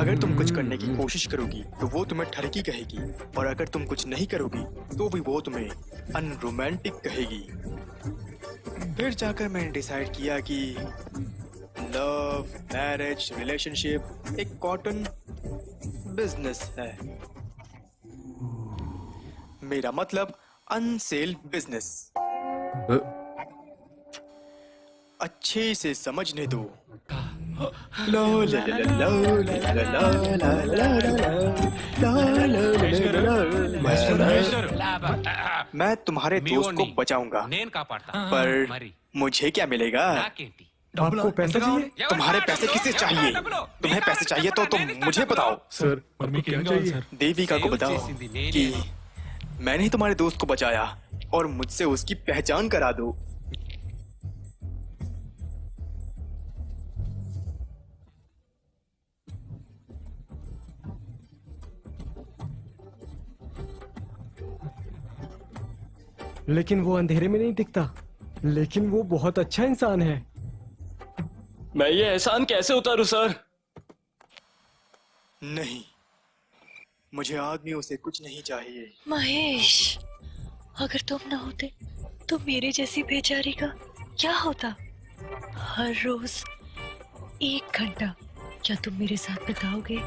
S16: अगर तुम कुछ करने की कोशिश करोगी तो वो तुम्हें ठरकी कहेगी, और अगर तुम कुछ नहीं करोगी तो भी वो तुम्हें अनरोमांटिक कहेगी। फिर जाकर मैंने डिसाइड किया कि लव, मैरिज, रिलेशनशिप एक कॉटन बिजनेस है। मेरा मतलब अनसेल बिजनेस। अच्छे से समझने दो। मैं तुम्हारे दोस्त को बचाऊंगा, पर मुझे क्या मिलेगा?
S1: आपको पैसे चाहिए?
S16: तुम्हारे पैसे किसे चाहिए? तुम्हें पैसे चाहिए तो तुम मुझे बताओ।
S2: सर, आपको क्या चाहिए?
S16: देविका को बताओ कि मैंने तुम्हारे दोस्त को बचाया और मुझसे उसकी पहचान करा दो।
S1: लेकिन वो अंधेरे में नहीं दिखता। लेकिन वो बहुत अच्छा इंसान है।
S3: मैं ये एहसान कैसे उतारूं सर?
S16: नहीं, मुझे आदमियों से कुछ नहीं चाहिए।
S7: महेश, अगर तुम ना होते तो मेरे जैसी बेचारी का क्या होता? हर रोज 1 घंटा क्या तुम मेरे साथ बिताओगे?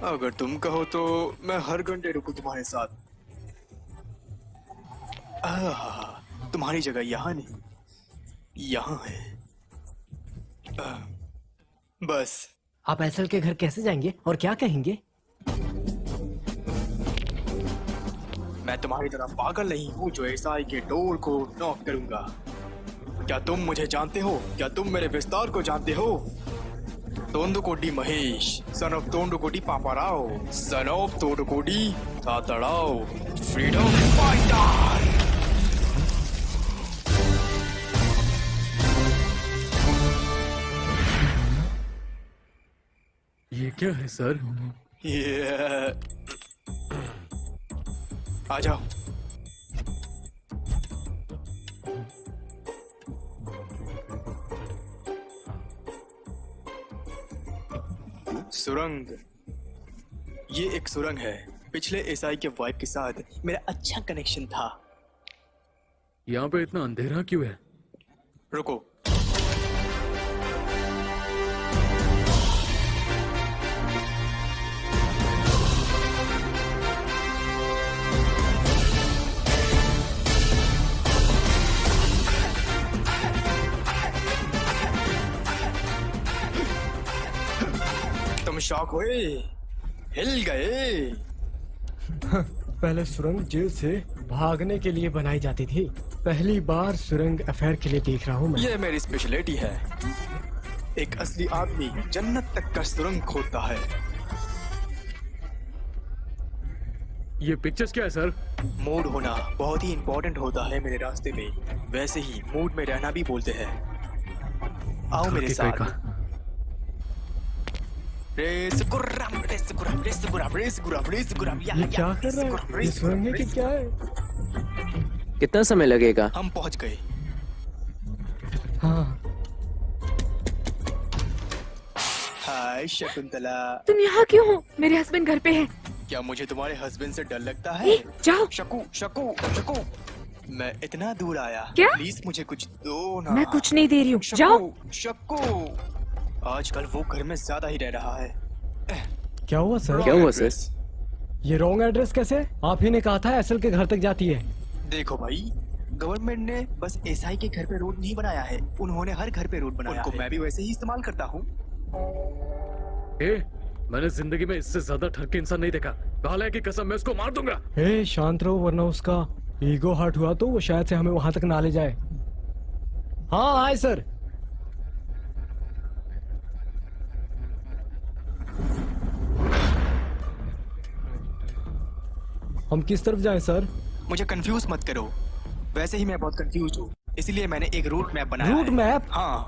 S16: अगर तुम कहो तो मैं हर घंटे रुकूं तुम्हारे साथ। तुम्हारी जगह यहाँ नहीं, यहाँ है। बस।
S1: आप एसल के घर कैसे जाएंगे और क्या कहेंगे?
S16: मैं तुम्हारी तरह पागल नहीं हूँ जो एसआई के डोर को नॉक करूंगा। क्या तुम मुझे जानते हो? क्या तुम मेरे विस्तार को जानते हो? Tondukodi Mahesh, son of Tondukodi Paparao, son of Tondukodi Tatarao, freedom fighter.
S2: ये क्या है सर?
S16: ये आ जाओ। सुरंग, ये एक सुरंग है। पिछले एसआई के वाइफ के साथ मेरा अच्छा कनेक्शन था।
S2: यहाँ पे इतना अंधेरा क्यों है?
S16: रुको, तुम शॉक हुए, हिल गए।
S1: पहले सुरंग जेल से भागने के लिए बनाई जाती थी। पहली बार सुरंग अफेयर के लिए देख रहा हूँ मैं।
S16: ये मेरी स्पेशलिटी है। एक असली आदमी जन्नत तक का सुरंग खोदता है।
S2: ये पिक्चर्स क्या है सर?
S16: मूड होना बहुत ही इम्पोर्टेंट होता है मेरे रास्ते में। वैसे ही मूड में रहना भी बोलते हैं। आओ मेरे साथ। Race Gurram, race Gurram, race Gurram, race Gurram, race Gurram.
S1: ये क्या कर रहा है? ये सुरंग है कि क्या है?
S4: कितना समय लगेगा?
S16: हम पहुंच गए।
S1: हाँ।
S16: हाय शकुंतला।
S14: तुम यहाँ क्यों हो? मेरे हस्बैंड घर पे हैं।
S16: क्या मुझे तुम्हारे हस्बैंड से डर लगता है?
S14: जाओ।
S16: शकू, शकू, शकू। मैं इतना दूर आया।
S14: क्या?
S16: प्लीज मुझे कुछ दो ना।
S14: मैं कुछ नहीं दे रही हूँ। जाओ।
S16: शकू, आजकल वो घर में ज्यादा ही रह रहा है।
S1: क्या हुआ सर?
S4: क्या हुआ सर?
S1: ये रॉन्ग एड्रेस कैसे? आप ही ने कहा था एसएल के घर तक जाती है।
S16: देखो भाई, गवर्नमेंट ने बस एसआई के घर पे रोड नहीं बनाया है, उन्होंने हर घर पे रोड बनाया है। मैं भी वैसे ही इस्तेमाल करता हूँ।
S2: मैंने जिंदगी में इससे ज्यादा ठग के इंसान नहीं देखा। काला की कसम, मैं उसको मार दूंगा।
S1: शांत रहो वरना उसका ईगो हर्ट हुआ तो वो शायद से हमें वहां तक ना ले जाए। हाँ आए सर। हम किस तरफ जाएं सर?
S16: मुझे कंफ्यूज मत करो, वैसे ही मैं बहुत कंफ्यूज हूँ, इसलिए मैंने एक रूट मैप बनाया।
S1: Route map?
S16: हाँ।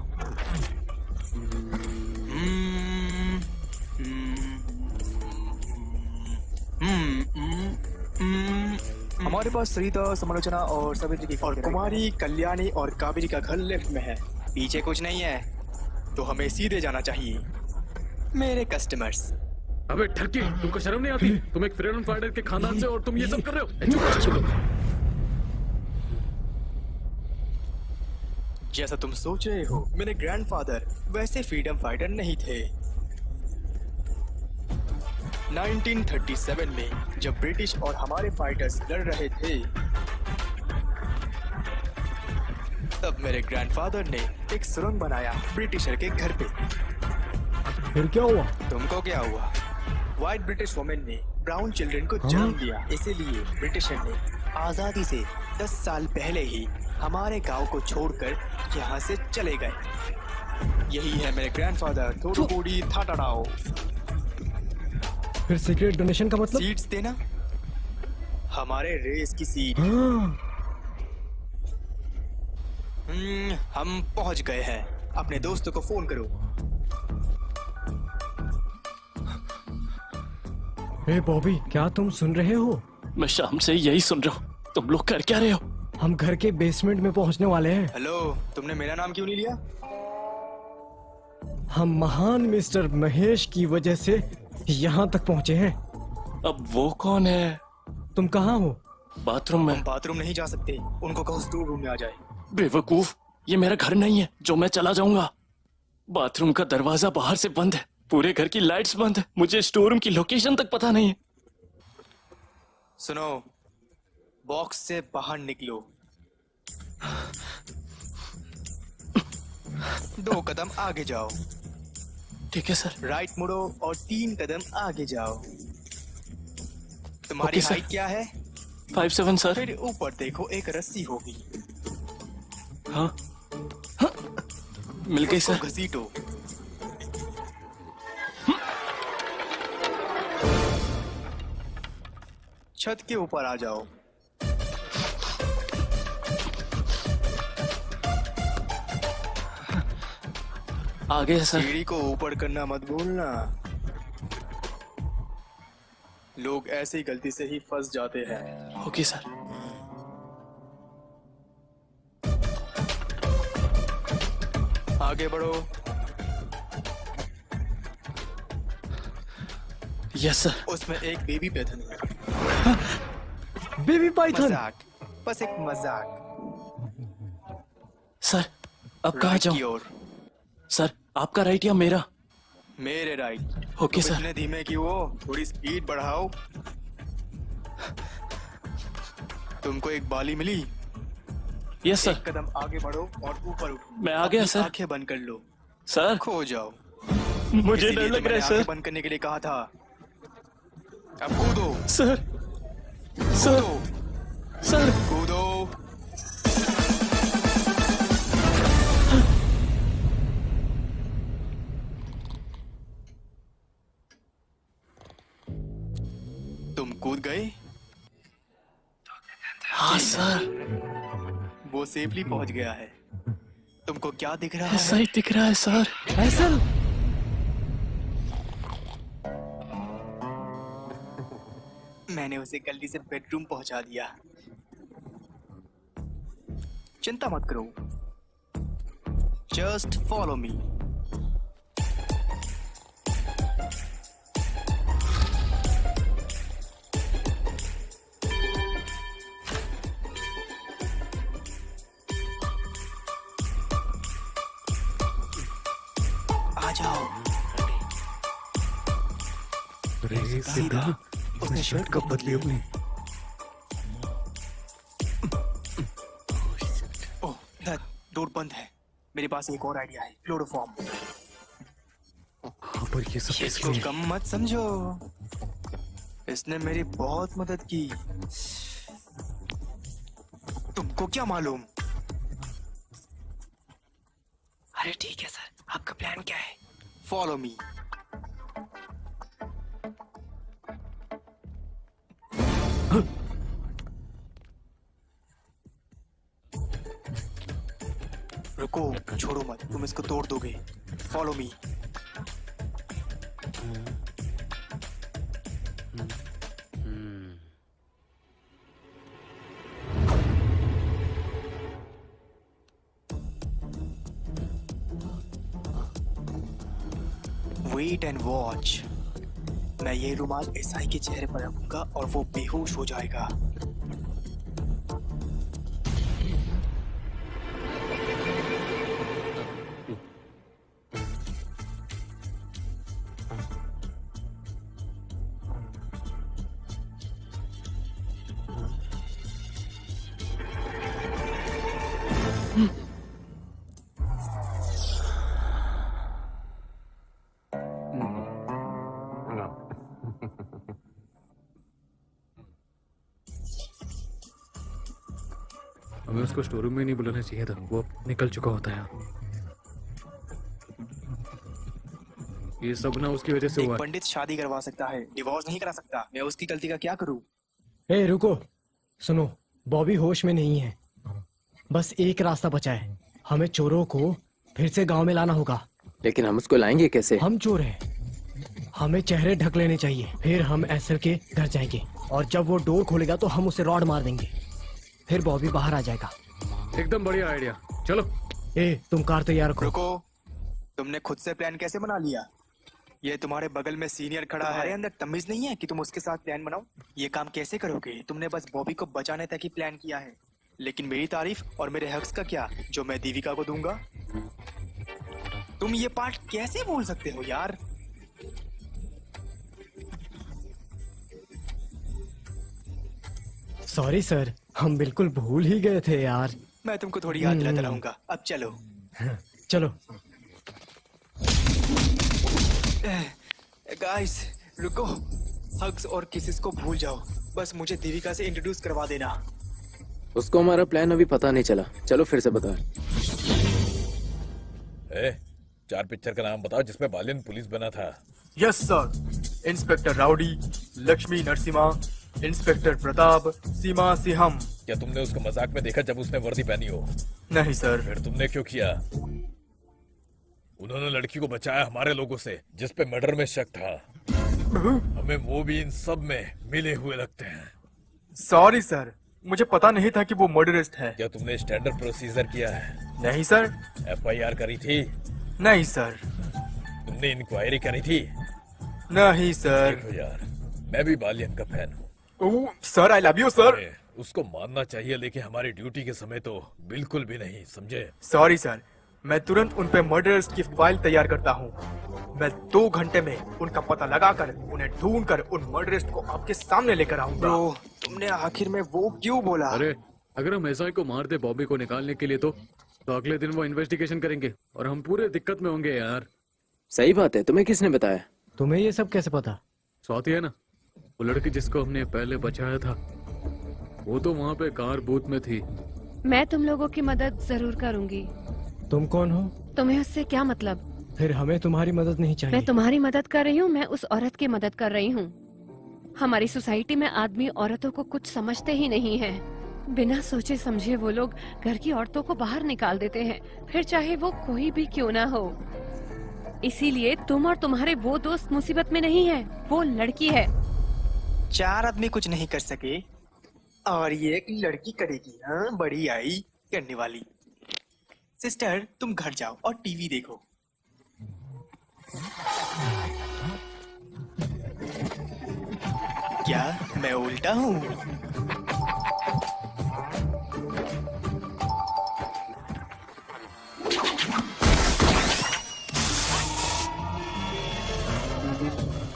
S16: हमारे पास सरिता, समालोचना और सावित्री की और कुमारी, कल्याणी और कावेरी का घर लेफ्ट में है। पीछे कुछ नहीं है, तो हमें सीधे जाना चाहिए। मेरे कस्टमर्स।
S2: अबे ठगी, तुमको शर्म नहीं आती? तुम एक फ्रीडम फाइटर के खानदान से और तुम ये सब कर रहे हो?
S16: जैसा तुम सोच रहे हो, मेरे ग्रैंडफादर वैसे फ्रीडम फाइटर नहीं थे। 1937 में जब ब्रिटिश और हमारे फाइटर्स लड़ रहे थे, तब मेरे ग्रैंडफादर ने एक सुरंग बनाया ब्रिटिशर के घर पे।
S1: फिर क्या हुआ?
S16: तुमको क्या हुआ? व्हाइट ब्रिटिश वुमेन ने ब्राउन चिल्ड्रन को जन्म दिया, इसीलिए ब्रिटिशर ने आजादी से 10 साल पहले ही हमारे गांव को छोड़कर यहाँ से चले गए। यही है मेरे ग्रैंडफादर तोडुकोडी तातड़ाव।
S1: फिर सीक्रेट डोनेशन का मतलब?
S16: सीड्स देना, हमारे रेस की सीड। हम पहुंच गए हैं। अपने दोस्तों को फोन करो।
S1: हे बॉबी, क्या तुम सुन रहे हो?
S3: मैं शाम से यही सुन रहा हूँ। तुम लोग कर क्या रहे हो?
S1: हम घर के बेसमेंट में पहुंचने वाले हैं।
S16: हेलो, तुमने मेरा नाम क्यों नहीं लिया?
S1: हम महान मिस्टर महेश की वजह से यहाँ तक पहुँचे हैं।
S3: अब वो कौन है?
S1: तुम कहाँ हो?
S3: बाथरूम में।
S16: हम बाथरूम नहीं जा सकते, उनको कहो स्टोर रूम में आ जाए।
S3: बेवकूफ, ये मेरा घर नहीं है जो मैं चला जाऊंगा। बाथरूम का दरवाजा बाहर से बंद है, पूरे घर की लाइट्स बंद है, मुझे स्टोर रूम की लोकेशन तक पता नहीं है।
S16: सुनो, बॉक्स से बाहर निकलो। 2 कदम आगे जाओ।
S3: ठीक है सर।
S16: राइट मुड़ो और 3 कदम आगे जाओ। तुम्हारी हाइट क्या है?
S3: 5'7" सर।
S16: फिर ऊपर देखो, एक रस्सी होगी।
S3: हाँ, हाँ। मिल गई सर।
S16: घसीटो। छत के ऊपर आ जाओ।
S3: आगे है सर।
S16: सीढ़ी को ऊपर करना मत भूलना। लोग ऐसी गलती से ही फंस जाते हैं।
S3: Okay sir.
S16: आगे बढ़ो।
S3: Yes sir.
S16: उसमें एक बेबी पैथन है।
S1: Baby Python.
S16: मजाक, बस एक मजाक।
S3: सर अब कहाँ जाऊँ? सर आपका राइट या मेरा?
S16: मेरे राइट।
S3: Okay sir.
S16: इतने धीमे की वो, थोड़ी स्पीड बढ़ाओ। तुमको एक बाली मिली?
S3: Yes sir.
S16: एक कदम आगे बढ़ो और ऊपर उठो।
S3: मैं आ गया सर।
S16: आंखें बंद कर लो।
S3: सर
S16: खो जाओ।
S3: मुझे
S16: इसीलिए
S3: डर
S16: तो
S3: लग रहा
S16: मैंने
S3: है सर।
S16: आंखें बंद करने के लिए कहा था। अब कूदो।
S3: सर सर सर
S16: कूदो। तुम कूद गए?
S3: हाँ सर।
S16: वो सेफली पहुंच गया है। तुमको क्या दिख रहा है?
S3: ऐसा ही दिख रहा है सर।
S1: ऐसा?
S16: मैंने उसे गलती से बेडरूम पहुंचा दिया। चिंता मत करो। Just follow me. आ जाओ। सीधा। उसने शर्ट कब बदली अपनी? ओह, डोर बंद है। मेरे पास एक और आइडिया है। क्लोरोफॉर्म।
S1: हाँ पर ये सब
S16: इसको कम मत समझो। इसने मेरी बहुत मदद की। तुमको क्या मालूम?
S15: अरे ठीक है सर, आपका प्लान क्या है?
S16: Follow me. रुको, छोड़ो मत। तुम इसको तोड़ दोगे। Follow me. Wait and watch. मैं ये रुमाल एसआई के चेहरे पर रखूंगा और वो बेहोश हो जाएगा।
S2: हमें उसको स्टोर रूम में नहीं बुलाना चाहिए था। वो निकल चुका होता है। ये सब ना उसकी वजह से
S16: एक
S2: हुआ है।
S16: पंडित शादी करवा सकता है, डिवोर्स नहीं करा सकता। मैं उसकी गलती का क्या करूं?
S1: ए रुको, सुनो। बॉबी होश में नहीं है। बस एक रास्ता बचा है। हमें चोरों को फिर से गांव में लाना होगा।
S4: लेकिन हम उसको लाएंगे कैसे?
S1: हम चोर हैं। हमें चेहरे ढक लेने चाहिए। फिर हम एसएल के घर जाएंगे और जब वो डोर खोलेगा तो हम उसे रॉड मार देंगे। फिर बॉबी बाहर आ जाएगा।
S2: एकदम बढ़िया आइडिया। चलो।
S1: ए तुम कार तैयार रखो।
S16: रुको, तुमने खुद से प्लान कैसे बना लिया? ये तुम्हारे बगल में सीनियर खड़ा है। तुम्हारे अंदर तमीज नहीं है कि तुम उसके साथ प्लान बनाओ? ये काम कैसे करोगे? तुमने बस बॉबी को बचाने तक ही प्लान किया है। लेकिन मेरी तारीफ और मेरे हक्स का क्या, जो मैं दीविका को दूंगा? तुम ये पार्ट कैसे भूल सकते हो यार?
S1: सॉरी सर, हम बिल्कुल भूल ही गए थे यार।
S16: मैं तुमको थोड़ी याद दिलाता रहूंगा। अब चलो।
S1: चलो।
S16: गाइस रुको, हग्स और किसेस को भूल जाओ। बस मुझे दीविका से इंट्रोड्यूस करवा देना।
S4: उसको हमारा प्लान अभी पता नहीं चला। चलो फिर से बता।
S8: 4 पिक्चर का नाम बताओ जिसमें बालियन पुलिस बना था।
S16: Yes sir. Inspector rowdy, Lakshmi Narasimha, inspector Pratap, Seema Simham.
S8: क्या तुमने उसको मजाक में देखा जब उसने वर्दी पहनी हो?
S16: नहीं सर।
S8: फिर तुमने क्यों किया? उन्होंने लड़की को बचाया हमारे लोगों से, जिस पे मर्डर में शक था। हमें वो भी इन सब में मिले हुए लगते हैं।
S16: सॉरी सर, मुझे पता नहीं था कि वो मर्डरिस्ट है।
S8: क्या तुमने स्टैंडर्ड प्रोसीजर किया है?
S16: नहीं सर।
S8: FIR करी थी?
S16: नहीं सर।
S8: तुमने इंक्वायरी करी थी?
S16: नहीं सर।
S8: देखो यार, मैं भी बालियन का फैन हूँ।
S16: Sir I love you sir.
S8: उसको मानना चाहिए, लेकिन हमारी ड्यूटी के समय तो बिल्कुल भी नहीं, समझे?
S16: सॉरी सर, मैं तुरंत उन पे मर्डरर्स की फाइल तैयार करता हूँ। मैं 2 घंटे में उनका पता लगाकर उन्हें ढूंढकर उन मर्डरर्स को आपके सामने लेकर आऊंगा।
S17: ब्रो, तुमने आखिर में वो क्यों बोला?
S2: अरे अगर हम एसआई को मार दे बॉबी को निकालने के लिए तो अगले दिन वो इन्वेस्टिगेशन करेंगे और हम पूरे दिक्कत में होंगे यार।
S4: सही बात है। तुम्हें किसने बताया?
S1: तुम्हें ये सब कैसे पता?
S2: स्वाति है ना, वो लड़की जिसको हमने पहले बचाया था, वो तो वहाँ पे कार बूथ में थी।
S5: मैं तुम लोगों की मदद जरूर करूंगी।
S1: तुम कौन हो?
S5: तुम्हें उससे क्या मतलब?
S1: फिर हमें तुम्हारी मदद नहीं चाहिए।
S5: मैं तुम्हारी मदद कर रही हूँ, मैं उस औरत की मदद कर रही हूँ। हमारी सोसाइटी में आदमी औरतों को कुछ समझते ही नहीं है। बिना सोचे समझे वो लोग घर की औरतों को बाहर निकाल देते हैं, फिर चाहे वो कोई भी क्यों ना हो। इसीलिए तुम और तुम्हारे वो दोस्त मुसीबत में नहीं है, वो लड़की है।
S17: 4 आदमी कुछ नहीं कर सके और ये एक लड़की करेगी। हाँ, बड़ी आई करने वाली। सिस्टर, तुम घर जाओ और टीवी देखो। क्या मैं उल्टा हूँ?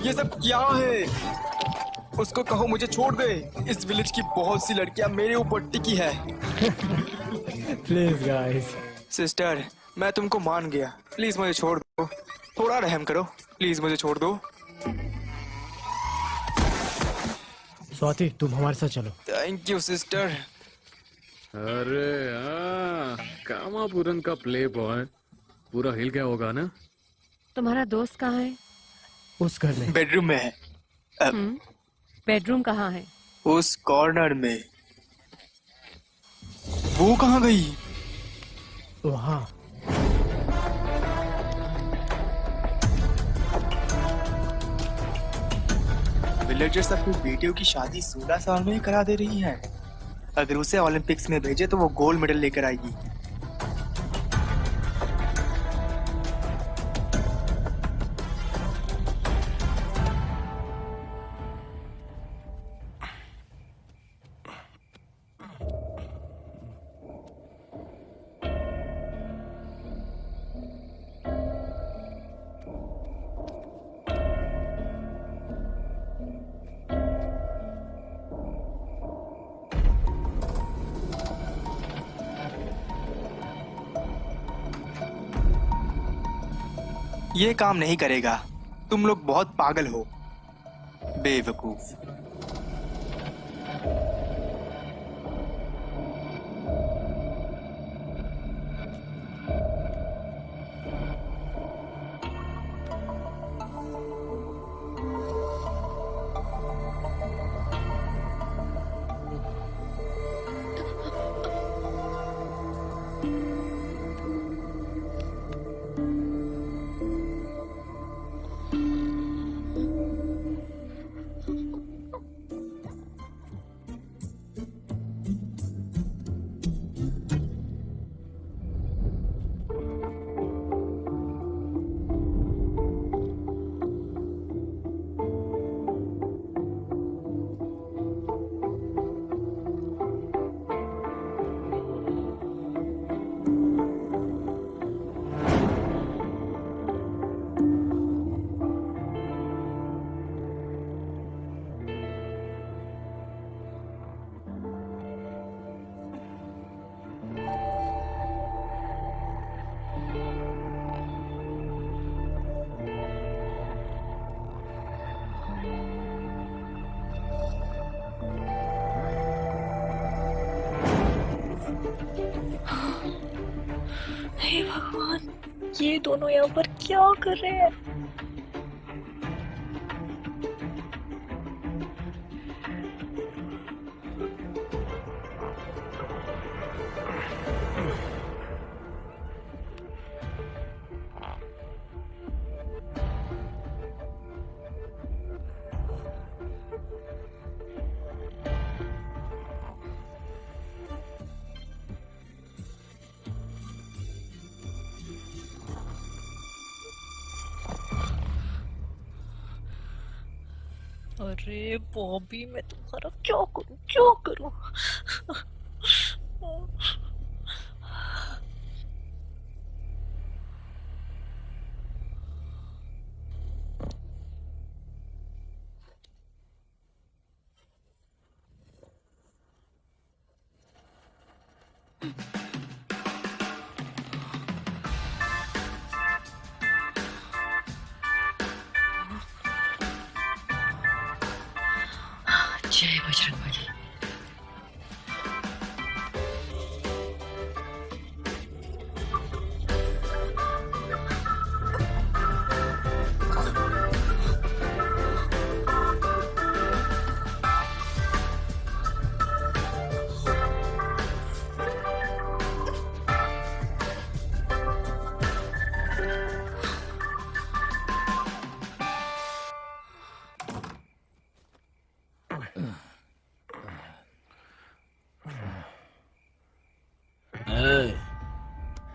S16: ये सब क्या है? उसको कहो मुझे छोड़ दे। इस विलेज की बहुत सी लड़कियां मेरे ऊपर टिकी है।
S1: Please guys.
S17: सिस्टर, मैं तुमको मान गया, प्लीज मुझे छोड़ दो। थोड़ा रहम करो, प्लीज मुझे छोड़ दो।
S1: स्वाति, तुम हमारे साथ चलो।
S17: Thank you sister.
S2: अरे हाँ, कामापुरन का प्ले बॉय पूरा हिल गया होगा ना?
S5: तुम्हारा दोस्त कहाँ है?
S1: उस घर में।
S17: बेडरूम में है।
S5: बेडरूम कहाँ है?
S17: उस कॉर्नर में। वो कहाँ गई?
S1: वहाँ।
S17: विलेजर्स अपनी बेटियों की शादी 16 साल में ही करा दे रही है। अगर उसे ओलंपिक्स में भेजे तो वो गोल्ड मेडल लेकर आएगी। ये काम नहीं करेगा। तुम लोग बहुत पागल हो, बेवकूफ।
S7: हे भगवान, ये दोनों यहाँ पर क्या कर रहे हैं? अरे बॉबी, मैं तुम्हारा क्या करूं? जय बजरंगबली।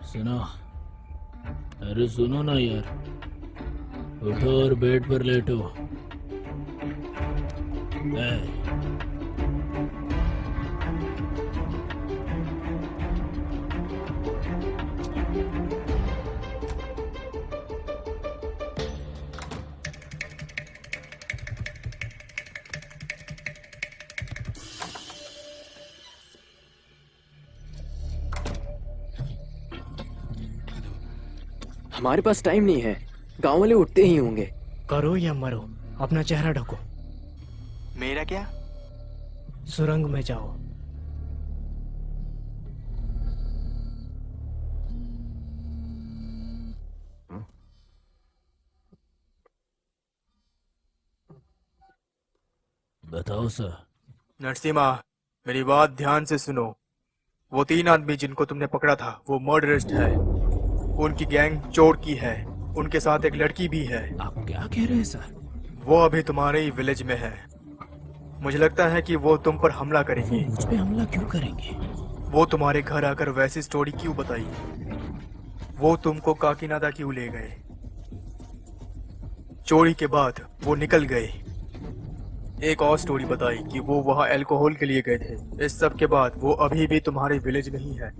S12: सुनो, अरे सुनो ना यार, उठो और बेड पर लेटो।
S4: हमारे पास टाइम नहीं है, गांव वाले उठते ही होंगे।
S1: करो या मरो, अपना चेहरा ढको।
S17: मेरा क्या?
S1: सुरंग में जाओ।
S12: बताओ सर।
S16: नरसिम्हा, मेरी बात ध्यान से सुनो। वो 3 आदमी जिनको तुमने पकड़ा था वो मर्डरिस्ट है। उनकी गैंग चोर की है। उनके साथ एक लड़की भी है।
S12: आप क्या कह रहे हैं सर?
S16: वो अभी तुम्हारे ही विलेज में है। मुझे लगता है कि वो तुम पर हमला करेंगे।
S12: मुझ पे हमला क्यों करेंगे?
S16: वो तुम्हारे घर आकर वैसी स्टोरी क्यों बताई? वो तुमको काकीनाडा क्यों ले गए? चोरी के बाद वो निकल गए। एक और स्टोरी बताई कि वो वहाँ अल्कोहल के लिए गए थे। इस सब के बाद वो अभी भी तुम्हारे विलेज में ही है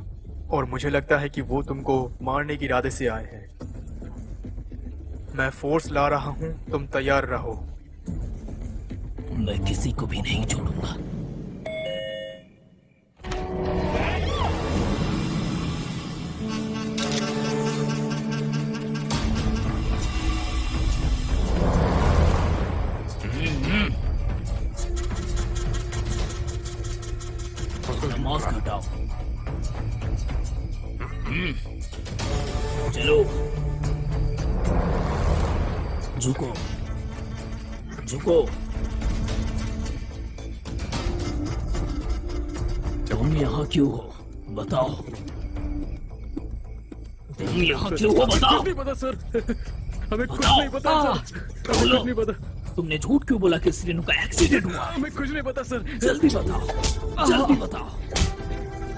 S16: और मुझे लगता है कि वो तुमको मारने के इरादे से आए हैं। मैं फोर्स ला रहा हूँ, तुम तैयार रहो।
S12: मैं किसी को भी नहीं छोड़ूंगा। मास्क हटाओ। चलो, झुको झुको। तुम यहाँ क्यों हो बताओ? तुम यहाँ क्यों हो बताओ?
S2: नहीं पता सर, हमें कुछ नहीं पता सर, हमें कुछ नहीं पता।
S12: तुमने झूठ क्यों बोला कि श्रीनु का एक्सीडेंट हुआ?
S2: हमें कुछ नहीं पता सर।
S12: जल्दी बताओ, जल्दी बताओ।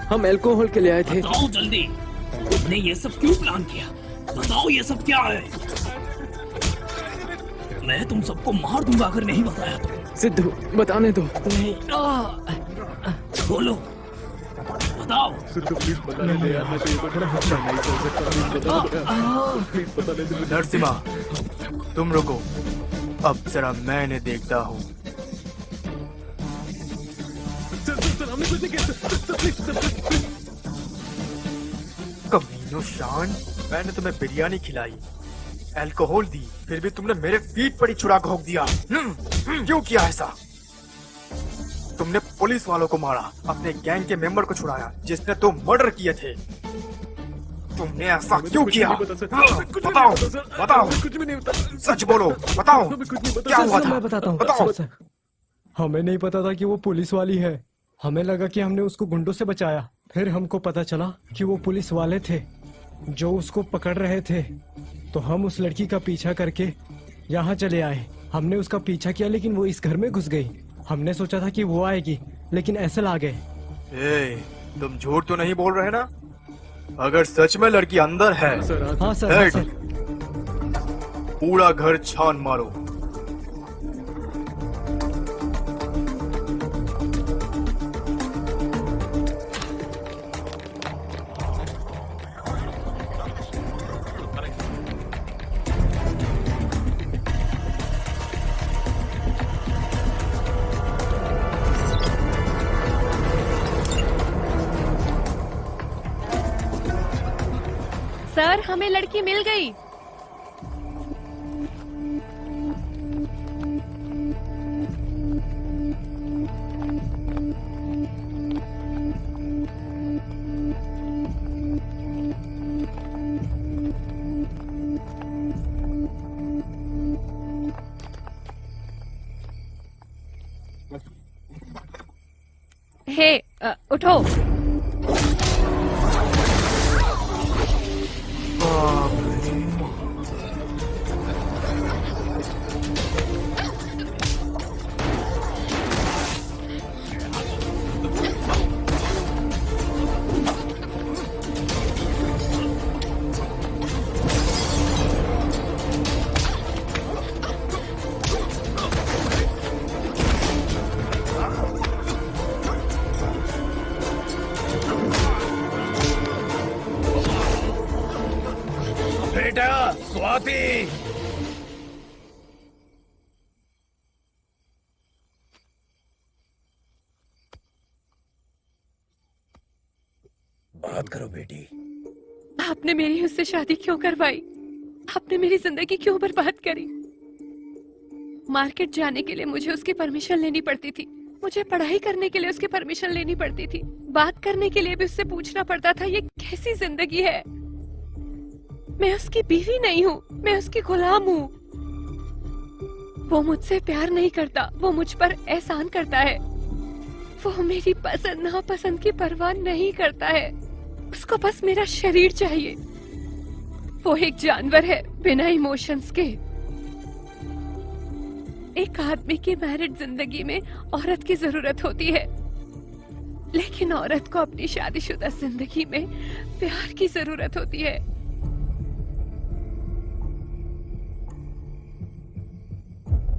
S4: हम अल्कोहल के लिए आए थे।
S12: बताओ जल्दी, तुमने ये सब क्यों प्लान किया? बताओ ये सब क्या है? मैं तुम सबको मार दूंगा अगर नहीं बताया तो।
S4: सिद्धू, बताने दो।
S12: नहीं, बोलो, बताओ।
S2: सिद्धू प्लीज बताने दे यार, मैं तो ये बड़ा अच्छा नहीं सोच सकता। प्लीज बताने दे।
S16: नरसिम्हा, तुम रुको, अब जरा मैंने देखता हूँ।
S2: सर, हमने कुछ नहीं किया सर।
S16: कमीनो शान, मैंने तुम्हें बिरयानी खिलाई, अल्कोहल दी, फिर भी तुमने मेरे फीट पर ही छुरा घोंक दिया। क्यों किया ऐसा? तुमने पुलिस वालों को मारा, अपने गैंग के मेंबर को छुड़ाया जिसने तुम मर्डर किए थे। तुमने ऐसा क्यों किया? बताओ, बताओ,
S2: कुछ भी नहीं पता।
S16: सच बोलो, बताओ क्या हुआ था?
S1: मैं बताता हूँ।
S16: बताओ।
S1: हमें नहीं पता था कि वो पुलिस वाली है। हमें लगा कि हमने उसको गुंडों से बचाया, फिर हमको पता चला कि वो पुलिस वाले थे जो उसको पकड़ रहे थे। तो हम उस लड़की का पीछा करके यहाँ चले आए। हमने उसका पीछा किया लेकिन वो इस घर में घुस गई। हमने सोचा था कि वो आएगी लेकिन ऐसे ला गए।
S16: तुम झूठ तो नहीं बोल रहे ना? अगर सच में लड़की अंदर है,
S1: हाँ सर,
S16: पूरा घर छान मारो।
S5: सर, हमें लड़की मिल गई। हे, उठो।
S8: बेटा स्वाति, बात करो बेटी।
S5: आपने मेरी उससे शादी क्यों करवाई? आपने मेरी जिंदगी क्यों बर्बाद करी? मार्केट जाने के लिए मुझे उसकी परमिशन लेनी पड़ती थी, मुझे पढ़ाई करने के लिए उसकी परमिशन लेनी पड़ती थी, बात करने के लिए भी उससे पूछना पड़ता था। ये कैसी जिंदगी है? मैं उसकी बीवी नहीं हूँ, मैं उसकी गुलाम हूँ। वो मुझसे प्यार नहीं करता, वो मुझ पर एहसान करता है। वो मेरी पसंद नापसंद की परवाह नहीं करता है। उसको बस मेरा शरीर चाहिए। वो एक जानवर है बिना इमोशंस के। एक आदमी की मैरिड जिंदगी में औरत की जरूरत होती है, लेकिन औरत को अपनी शादीशुदा जिंदगी में प्यार की जरूरत होती है।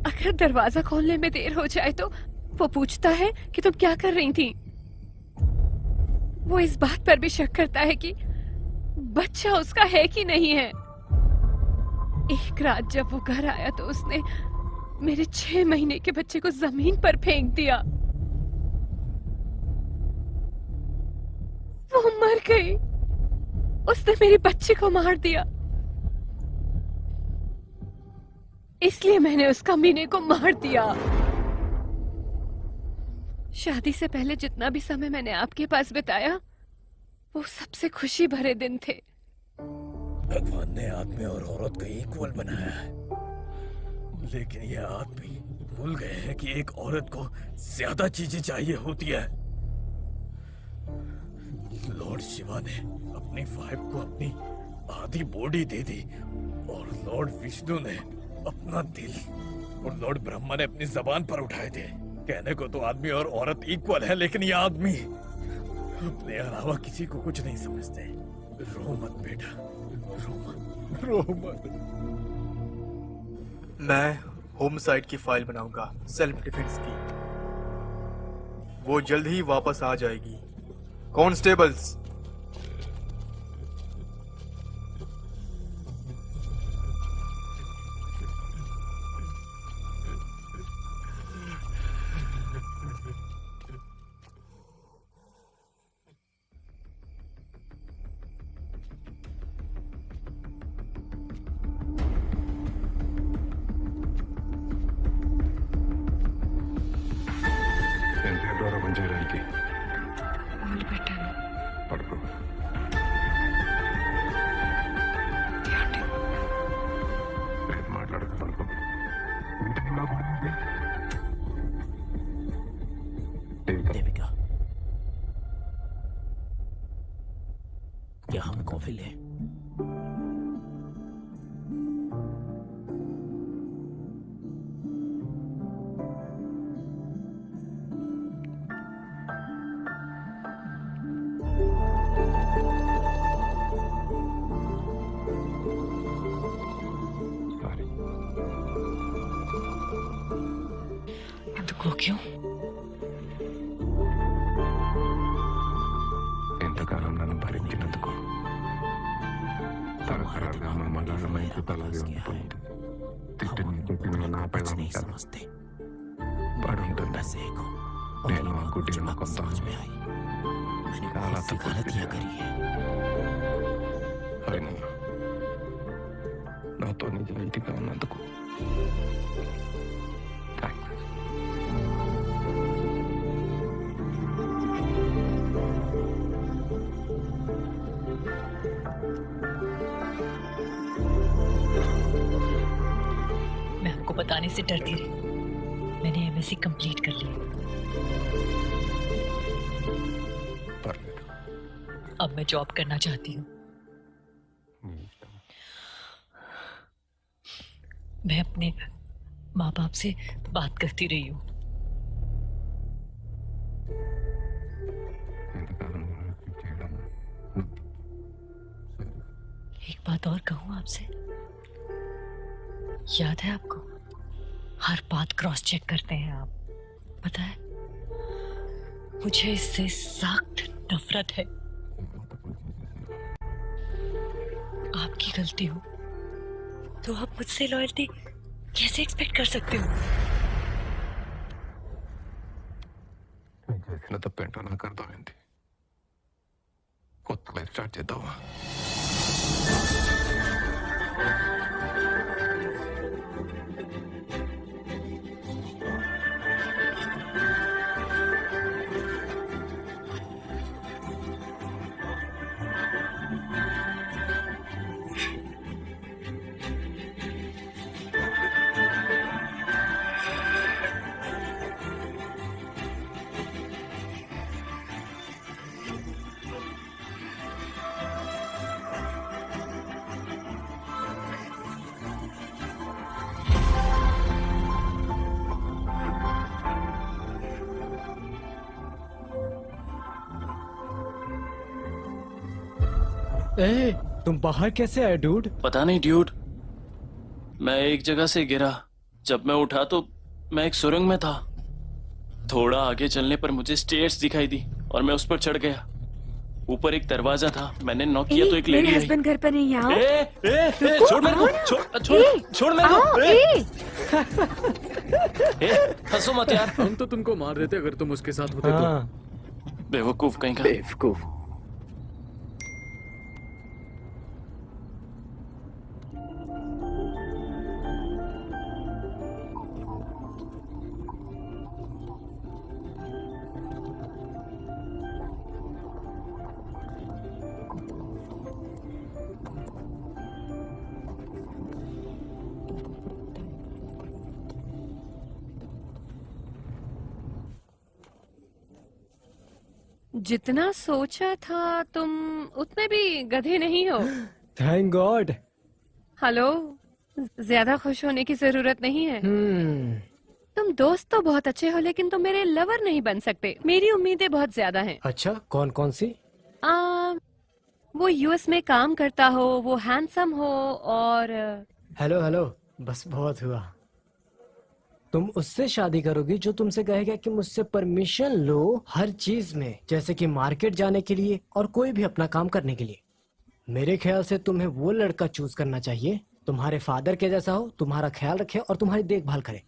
S5: अगर दरवाजा खोलने में देर हो जाए तो वो पूछता है कि तुम क्या कर रही थी। वो इस बात पर भी शक करता है कि बच्चा उसका है कि नहीं है। एक रात जब वो घर आया तो उसने मेरे 6 महीने के बच्चे को जमीन पर फेंक दिया। वो मर गई। उसने मेरे बच्चे को मार दिया। इसलिए मैंने उस कमीने को मार दिया। शादी से पहले जितना भी समय मैंने आपके पास बिताया वो सबसे खुशी भरे दिन थे।
S8: भगवान ने आदमी और औरत को इक्वल बनाया है, लेकिन ये आदमी भूल गए हैं कि एक औरत को ज्यादा चीजें चाहिए होती है। लॉर्ड शिवा ने अपनी वाइफ को अपनी आधी बॉडी दे दी और लॉर्ड विष्णु ने अपना दिल, और लॉर्ड ब्रह्मा ने अपनी जबान पर उठाए थे। कहने को तो आदमी और औरत इक्वल है, लेकिन ये आदमी अपने अलावा किसी को कुछ नहीं समझते। रो मत बेटा, रो मत।
S16: मैं होमसाइड की फाइल बनाऊंगा, सेल्फ डिफेंस की। वो जल्द ही वापस आ जाएगी। कॉन्स्टेबल्स,
S18: పనిచేయడానికి పడుకో. రేపు మాట్లాడక పడుకో.
S12: देविका, क्या हम कॉफी लें?
S7: ఎందుకో क्यों?
S18: ఎంతకాలం నన్ను భరించినందుకు తరతరాలుగా మమ్మల్ని మైకుతలాగే ఉండిపోయింది. తిట్టిన కొట్టిన నా పైన ఉంటాను. పడుంటుంది. నేను ఆ గుడ్డిని కొంత చాలా తప్పు. అవునన్నా. నిజాయితీగా ఉన్నందుకు
S7: मैं आपको बताने से डरती रही। मैंने एमएससी कंप्लीट कर लिया। अब मैं जॉब करना चाहती हूँ। मैं अपने माँ बाप से बात करती रही हूँ। एक बात और कहूँ आपसे, याद है आपको? हर बात क्रॉस चेक करते हैं आप, पता है? मुझे इससे सख्त नफरत है। आपकी गलती हो तो आप मुझसे लॉयल्टी कैसे एक्सपेक्ट कर सकते हो?
S18: నేను చేసిన తప్పేంటో నాకు అర్థమైంది. కొత్త లైఫ్ స్టార్ట్ చేద్దామా?
S1: ए, तुम बाहर कैसे आए डूड?
S3: पता नहीं ड्यूड, मैं एक जगह से गिरा। जब मैं उठा तो मैं एक सुरंग में था। थोड़ा आगे चलने पर मुझे स्टेयर्स दिखाई दी और मैं उस पर चढ़ गया। ऊपर एक दरवाजा था, मैंने नॉक किया तो एक लेडी आई।
S14: मेरे हस्बैंड घर पर नहीं है।
S3: छोड़ मेरे को, छोड़ मेरे को। हंसो मत यार।
S2: हम तो तुमको मार देते अगर तुम उसके साथ होते तो।
S3: बेवकूफ कहीं का।
S4: बेवकूफ।
S5: जितना सोचा था तुम उतने भी गधे नहीं हो।
S1: Thank God.
S5: हेलो, ज्यादा खुश होने की जरूरत नहीं है। तुम दोस्त तो बहुत अच्छे हो लेकिन तुम मेरे लवर नहीं बन सकते। मेरी उम्मीदें बहुत ज्यादा हैं।
S1: अच्छा, कौन कौन सी?
S5: वो यूएस में काम करता हो, वो हैंडसम हो और
S1: हेलो हेलो, बस बहुत हुआ। तुम उससे शादी करोगी जो तुमसे कहेगा कि मुझसे परमिशन लो हर चीज में, जैसे कि मार्केट जाने के लिए और कोई भी अपना काम करने के लिए। मेरे ख्याल से तुम्हें वो लड़का चूज करना चाहिए तुम्हारे फादर के जैसा हो, तुम्हारा ख्याल रखे और तुम्हारी देखभाल करे।